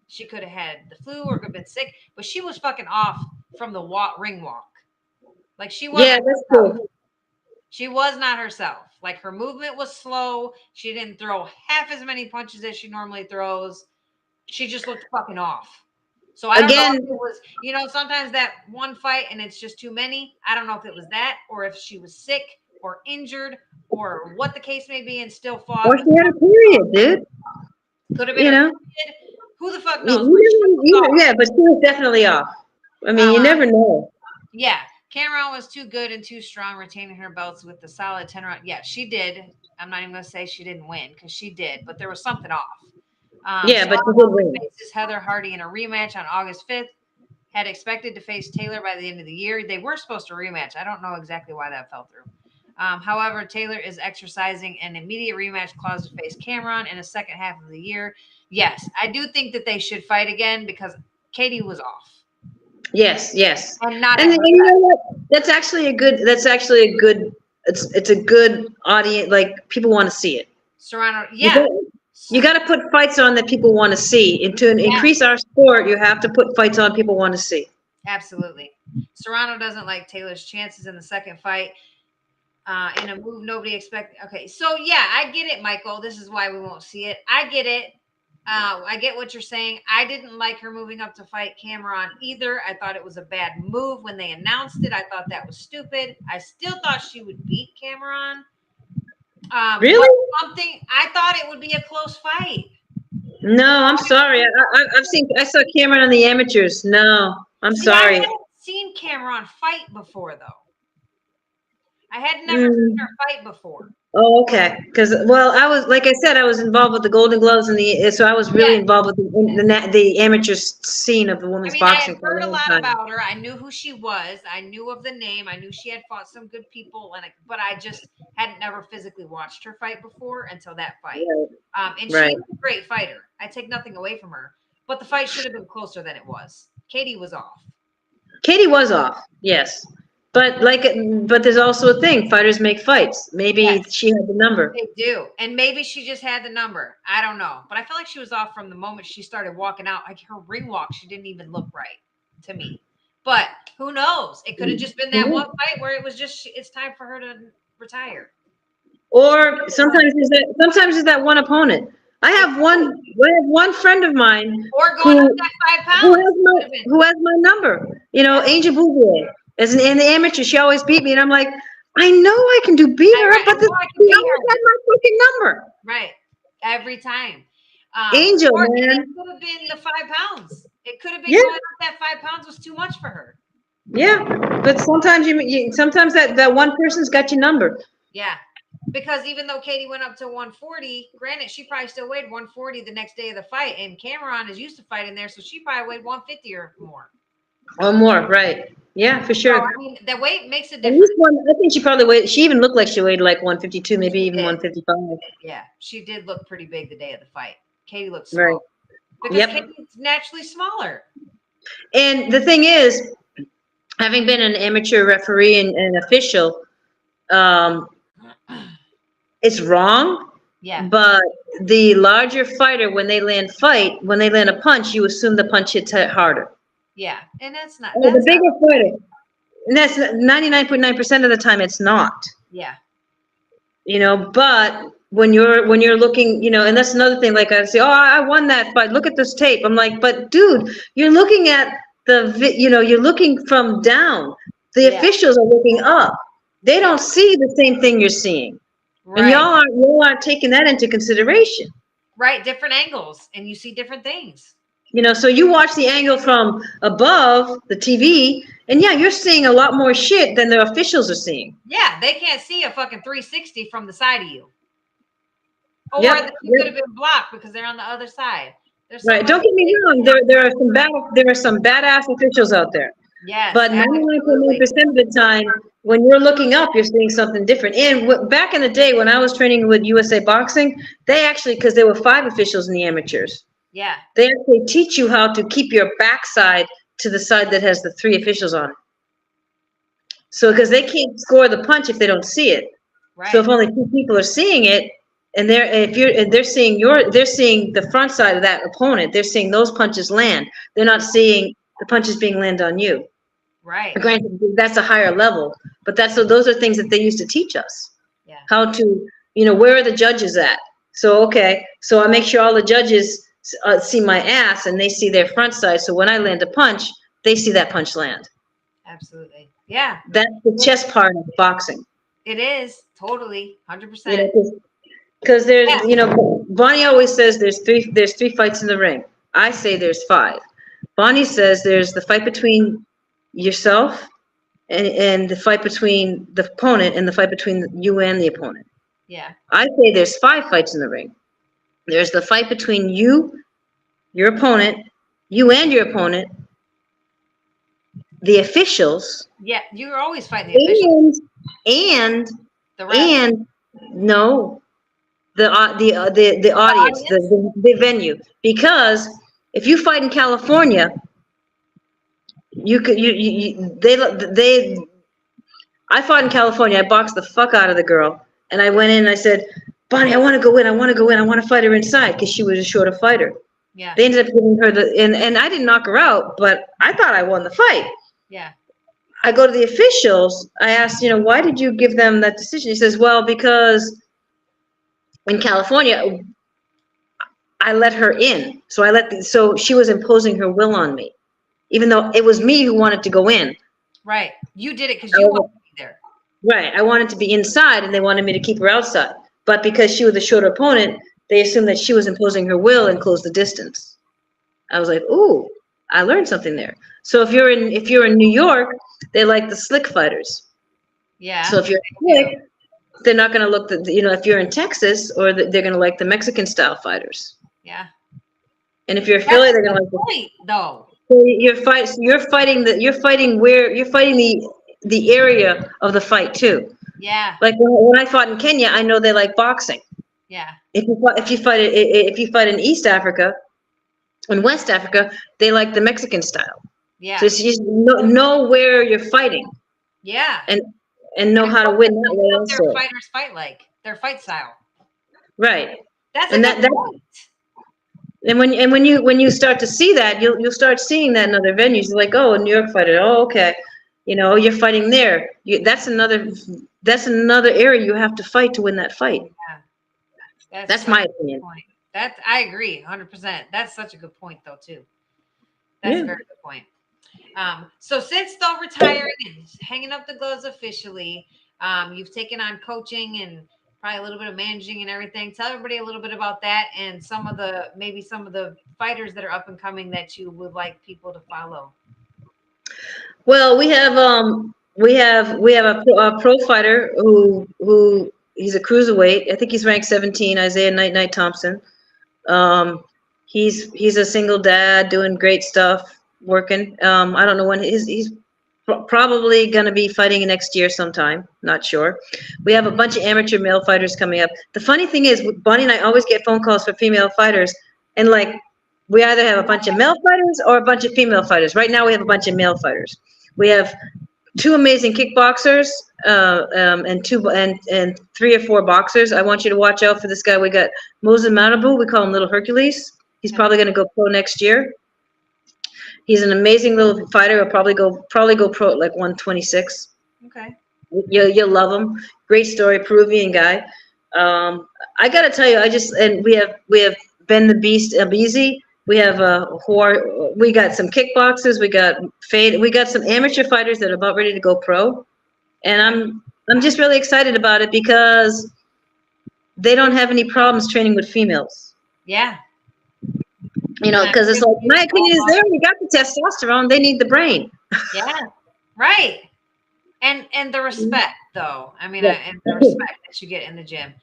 B: She could have had the flu or could have been sick, but she was fucking off from the ring walk. Like, she wasn't.
C: Yeah, that's true.
B: She was not herself. Like, her movement was slow. She didn't throw half as many punches as she normally throws. She just looked fucking off. So I don't know if it was, sometimes that one fight and it's just too many. I don't know if it was that or if she was sick or injured or what the case may be and still fought.
C: Or she had a period, dude.
B: Could have been a period. Who the fuck knows?
C: Yeah, but she was definitely off. I mean, you never know.
B: Yeah. Cameron was too good and too strong, retaining her belts with the solid 10 round. Yeah, she did. I'm not even going to say she didn't win because she did, but there was something off.
C: But she did win.
B: Faces Heather Hardy in a rematch on August 5th. Had expected to face Taylor by the end of the year. They were supposed to rematch. I don't know exactly why that fell through. However, Taylor is exercising an immediate rematch clause to face Cameron in the second half of the year. Yes, I do think that they should fight again because Katie was off.
C: Yes.
B: And
C: you know what? It's a good it's a good audience. Like, people want to see it.
B: Serrano, yeah.
C: You got to put fights on that people want to see. And to increase our sport, you have to put fights on people want to see.
B: Absolutely. Serrano doesn't like Taylor's chances in the second fight. In a move nobody expected. Okay, so yeah, I get it, Michael. This is why we won't see it. I get it. I get what you're saying. I didn't like her moving up to fight Cameron either. I thought it was a bad move when they announced it. I thought that was stupid. I still thought she would beat Cameron.
C: Really?
B: I thought it would be a close fight.
C: No, I'm sorry. I saw Cameron on the amateurs. No, I'm sorry.
B: I hadn't seen Cameron fight before, though. I had never seen her fight before.
C: Oh, okay. Because, well, I was, like I said, I was involved with the Golden Gloves so I was really involved with the amateur scene of the women's boxing.
B: I had heard a lot about her. I knew who she was. I knew of the name. I knew she had fought some good people, but I just hadn't never physically watched her fight before until that fight. And she's a great fighter. I take nothing away from her, but the fight should have been closer than it was. Katie was off.
C: Yes. But there's also a thing. Fighters make fights. Maybe she had the number.
B: They do. And maybe she just had the number. I don't know. But I feel like she was off from the moment she started walking out. Like, her ring walk, she didn't even look right to me. But who knows? It could have just been that one fight where it was just, it's time for her to retire.
C: Or sometimes there's that one opponent. I have one friend of mine
B: or going up that 5 pounds
C: who has my number. Angel Bouvier. In the amateur, she always beat me, and I'm like, I know I can beat her, but she always had my fucking number.
B: Right, every time.
C: Angel, man.
B: It could have been the 5 pounds. It could have been going up that 5 pounds was too much for her.
C: Yeah, but sometimes sometimes that one person's got your number.
B: Yeah, because even though Katie went up to 140, granted, she probably still weighed 140 the next day of the fight, and Cameron is used to fighting there, so she probably weighed 150 or more.
C: Or more, right? Yeah, for sure.
B: So, I mean, the weight makes a difference.
C: I think she probably weighed. She even looked like she weighed like 152, maybe even 155.
B: Yeah, she did look pretty big the day of the fight. Katie looks
C: Right.
B: small. Because
C: Yep.
B: Katie's naturally smaller.
C: And the thing is, having been an amateur referee and official, it's wrong.
B: Yeah.
C: But the larger fighter, when they land a punch, you assume the punch hits harder.
B: Yeah. And that's not.
C: The bigger fighter, and that's 99.9% of the time it's not.
B: Yeah.
C: But when you're looking, and that's another thing. Like I say, oh, I won that fight. Look at this tape. I'm like, but dude, you're looking at you're looking from down. The officials are looking up. They don't see the same thing you're seeing.
B: Right.
C: And y'all aren't taking that into consideration.
B: Right, different angles, and you see different things.
C: So you watch the angle from above the TV, and yeah, you're seeing a lot more shit than the officials are seeing.
B: Yeah, they can't see a fucking 360 from the side of you. Or you could have been blocked because they're on the other side.
C: Right. Don't get me wrong. There are some badass officials out there.
B: Yes.
C: But 99.9% of the time, when you're looking up, you're seeing something different. And back in the day when I was training with USA Boxing, they actually, because there were 5 officials in the amateurs,
B: yeah,
C: they actually teach you how to keep your backside to the side that has the 3 officials on it. So, because they can't score the punch if they don't see it.
B: Right.
C: So if only 2 people are seeing it, and they're seeing the front side of that opponent, they're seeing those punches land. They're not seeing the punches being landed on you.
B: Right.
C: Granted, that's a higher level, but those are things that they used to teach us.
B: Yeah.
C: How to, where are the judges at? So, okay, so I make sure all the judges see my ass and they see their front side. So when I land a punch, they see that punch land.
B: Absolutely. Yeah.
C: That's the chess part of boxing.
B: It is totally 100%.
C: Because there's, Bonnie always says there's three fights in the ring. I say there's 5. Bonnie says there's the fight between yourself and the fight between the opponent and the fight between you and the opponent.
B: Yeah.
C: I say there's 5 fights in the ring. There's the fight between you, your opponent, you and your opponent, the officials.
B: Yeah, you're always fighting the officials.
C: And
B: the refs.
C: the audience, the venue. Because if you fight in California, I fought in California. I boxed the fuck out of the girl, and I went in and I said, Bonnie, I want to go in. I want to fight her inside because she was a shorter fighter.
B: Yeah.
C: They ended up giving her and I didn't knock her out, but I thought I won the fight.
B: Yeah.
C: I go to the officials. I asked, why did you give them that decision? He says, well, because in California, I let her in. So she was imposing her will on me, even though it was me who wanted to go in.
B: Right. You did it because you wanted to be there.
C: Right. I wanted to be inside and they wanted me to keep her outside. But because she was a shorter opponent, they assumed that she was imposing her will and closed the distance. I was like, ooh, I learned something there. So if you're in New York, they like the slick fighters.
B: Yeah.
C: So if you're slick, they're not going to look if you're in Texas, or they're going to like the Mexican style fighters.
B: Yeah.
C: And if you're Philly, they're going to like
B: point, though.
C: So you're fighting the area of the fight too.
B: Yeah.
C: Like when I fought in Kenya, I know they like boxing.
B: Yeah.
C: If you fight in East Africa, in West Africa, they like the Mexican style.
B: Yeah.
C: So you just know where you're fighting.
B: Yeah.
C: And know how to win that way also.
B: Their fighters fight like their fight style.
C: Right.
B: That's a good point.
C: And when you start to see that, you'll start seeing that in other venues. You're like, oh, a New York fighter. Oh, okay. You're fighting there. That's another area you have to fight to win that fight.
B: Yeah.
C: That's my opinion.
B: Point. I agree 100%. That's such a good point though too. That's a very good point. So since though retiring and hanging up the gloves officially, you've taken on coaching and probably a little bit of managing and everything. Tell everybody a little bit about that and some of the fighters that are up and coming that you would like people to follow.
C: Well, we have a pro fighter who he's a cruiserweight. I think he's ranked 17. Isaiah Night Thompson. He's a single dad doing great stuff, working. I don't know when he's probably going to be fighting next year sometime. Not sure. We have a bunch of amateur male fighters coming up. The funny thing is, Bonnie and I always get phone calls for female fighters. And like, we either have a bunch of male fighters or a bunch of female fighters. Right now we have a bunch of male fighters. We have 2 amazing kickboxers, and 3 or 4 boxers. I want you to watch out for this guy. We got Moses Manabu. We call him Little Hercules. He's probably going to go pro next year. He's an amazing little fighter. He'll probably go pro at like 126.
B: Okay.
C: You'll love him. Great story, Peruvian guy. I got to tell you, we have Ben the Beast Abizi. We have we got some kickboxers. We got some amateur fighters that are about ready to go pro, and I'm just really excited about it because they don't have any problems training with females.
B: Yeah.
C: You know, because it's like, my opinion is, they already got the testosterone. They need the brain.
B: Yeah. Right. And the respect, though. I mean, and the respect that you get in the gym,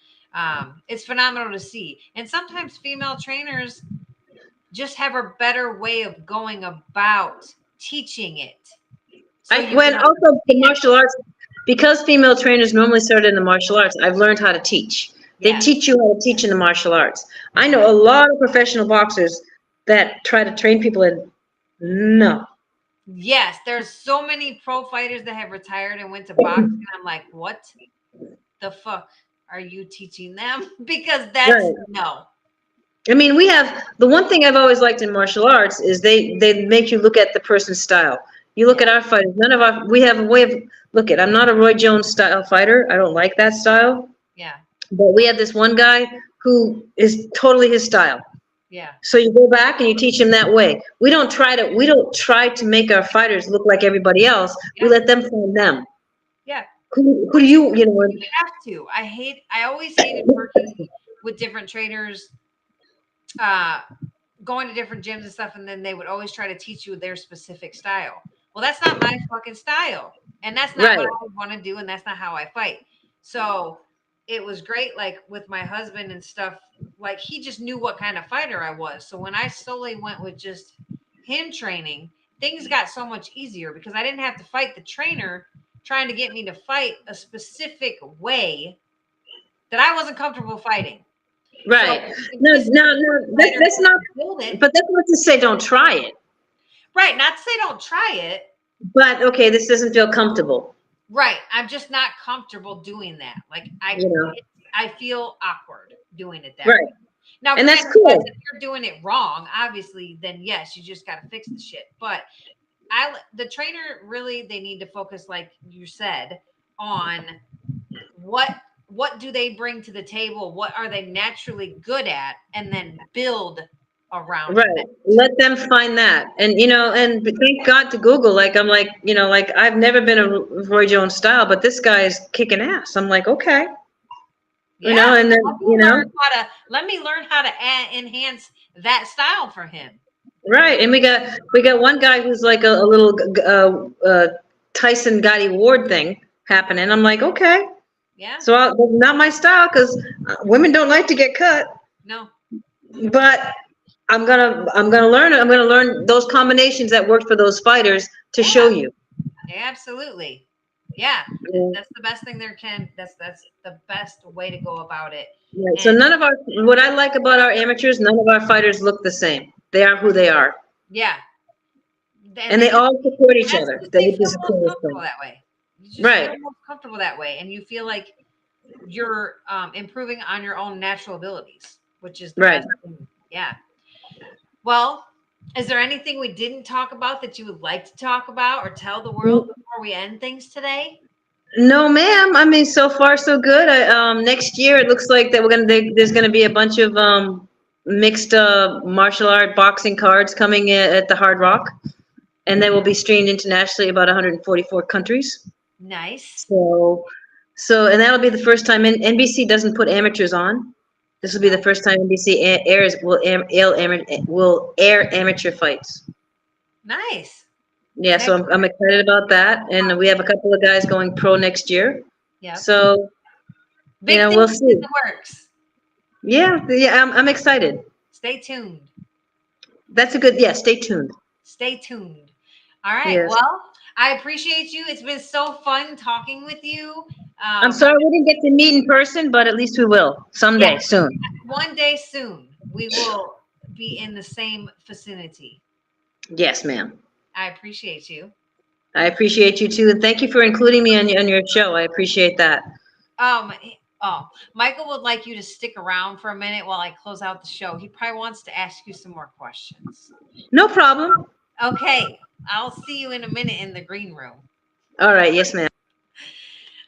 B: it's phenomenal to see. And sometimes female trainers just have a better way of going about teaching it. So
C: also the martial arts, because female trainers normally started in the martial arts, I've learned how to teach. They teach you how to teach in the martial arts. I know a lot of professional boxers that try to train people in. No.
B: Yes, there's so many pro fighters that have retired and went to boxing. I'm like, what the fuck are you teaching them? Because that's
C: Right.
B: no.
C: I mean, we have, the one thing I've always liked in martial arts is they make you look at the person's style. You look at our fighters, we have a way of, I'm not a Roy Jones style fighter. I don't like that style.
B: Yeah.
C: But we have this one guy who is totally his style.
B: Yeah.
C: So you go back and you teach him that way. We don't try to make our fighters look like everybody else.
B: Yeah.
C: We let them find them.
B: Yeah.
C: Who do you know?
B: You have to. I always hated working with different trainers, going to different gyms and stuff, and then they would always try to teach you their specific style. Well, that's not my fucking style, and that's not what I want to do, and that's not how I fight. So it was great, like with my husband and stuff, like he just knew what kind of fighter I was. So when I slowly went with just him training, things got so much easier because I didn't have to fight the trainer trying to get me to fight a specific way that I wasn't comfortable fighting.
C: Right.
B: So,
C: No, that's not, but that's not to say don't try it.
B: Right. Not to say don't try it.
C: But okay, this doesn't feel comfortable.
B: Right. I'm just not comfortable doing that. Like I feel awkward doing it that way. Now,
C: and that's cool.
B: If you're doing it wrong, obviously, then yes, you just got to fix the shit. But the trainer really, they need to focus, like you said, on what do they bring to the table? What are they naturally good at? And then build around it.
C: Let them find that. And, and thank God to Google, I'm like, I've never been a Roy Jones style, but this guy is kicking ass. I'm like, okay.
B: Yeah,
C: and then,
B: let me learn how to enhance that style for him.
C: Right. And we got one guy who's like a little Tyson Gotti Ward thing happening. I'm like, okay.
B: Yeah.
C: So not my style, because women don't like to get cut.
B: No.
C: But I'm gonna learn it. I'm gonna learn those combinations that worked for those fighters to show you.
B: Absolutely. Yeah. That's the best thing there can. That's the best way to go about it.
C: Right. So what I like about our amateurs, none of our fighters look the same. They are who they are.
B: Yeah.
C: And they all support each other.
B: They feel most comfortable that way. You just
C: right.
B: feel most comfortable that way, and you feel like you're improving on your own natural abilities, which is the best thing. Yeah. Well, is there anything we didn't talk about that you would like to talk about or tell the world before we end things today?
C: No, ma'am. I mean, so far so good. Next year it looks like that there's gonna be a bunch of mixed martial art boxing cards coming at the Hard Rock, and they will be streamed internationally, about 144 countries.
B: Nice.
C: So and that'll be the first time NBC doesn't put amateurs on. This will be the first time NBC will air amateur fights.
B: Nice.
C: Yeah, so I'm excited about that, and we have a couple of guys going pro next year.
B: Yeah.
C: So we'll see.
B: In the works.
C: Yeah, I'm excited.
B: Stay tuned.
C: That's stay tuned.
B: Stay tuned. All right.
C: Yes.
B: Well, I appreciate you. It's been so fun talking with you.
C: I'm sorry we didn't get to meet in person, but at least we will someday soon.
B: One day soon. We will be in the same vicinity.
C: Yes, ma'am.
B: I appreciate you.
C: I appreciate you too, and thank you for including me on your show. I appreciate that.
B: Oh, Michael would like you to stick around for a minute while I close out the show. He probably wants to ask you some more questions.
C: No problem.
B: Okay, I'll see you in a minute in the green room.
C: All right. Yes, ma'am.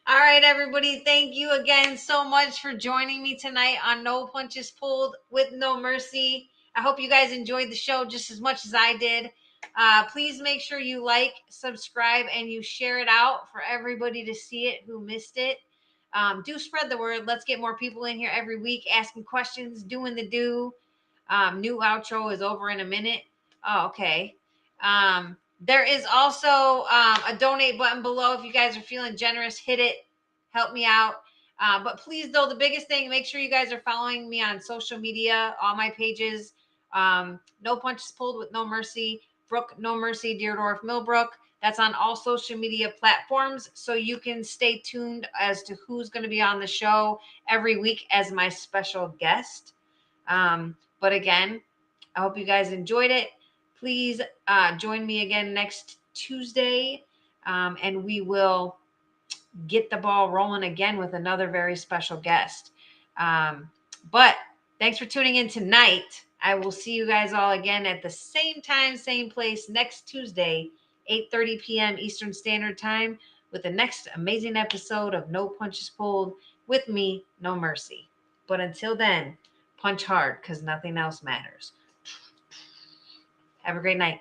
B: All right, everybody. Thank you again so much for joining me tonight on No Punches Pulled with No Mercy. I hope you guys enjoyed the show just as much as I did. Please make sure you like, subscribe, and you share it out for everybody to see it who missed it. Do spread the word. Let's get more people in here every week asking questions, doing the do. New outro is over in a minute. Oh, okay. There is also a donate button below. If you guys are feeling generous, hit it. Help me out. But please, though, the biggest thing, make sure you guys are following me on social media, all my pages. No Punches Pulled with No Mercy. Brooke, No Mercy, Dierdorff-Millbrook. That's on all social media platforms. So you can stay tuned as to who's going to be on the show every week as my special guest. But again, I hope you guys enjoyed it. Please join me again next Tuesday, and we will get the ball rolling again with another very special guest. But thanks for tuning in tonight. I will see you guys all again at the same time, same place next Tuesday, 8:30 p.m. Eastern Standard Time, with the next amazing episode of No Punches Pulled with me, No Mercy. But until then, punch hard because nothing else matters. Have a great night.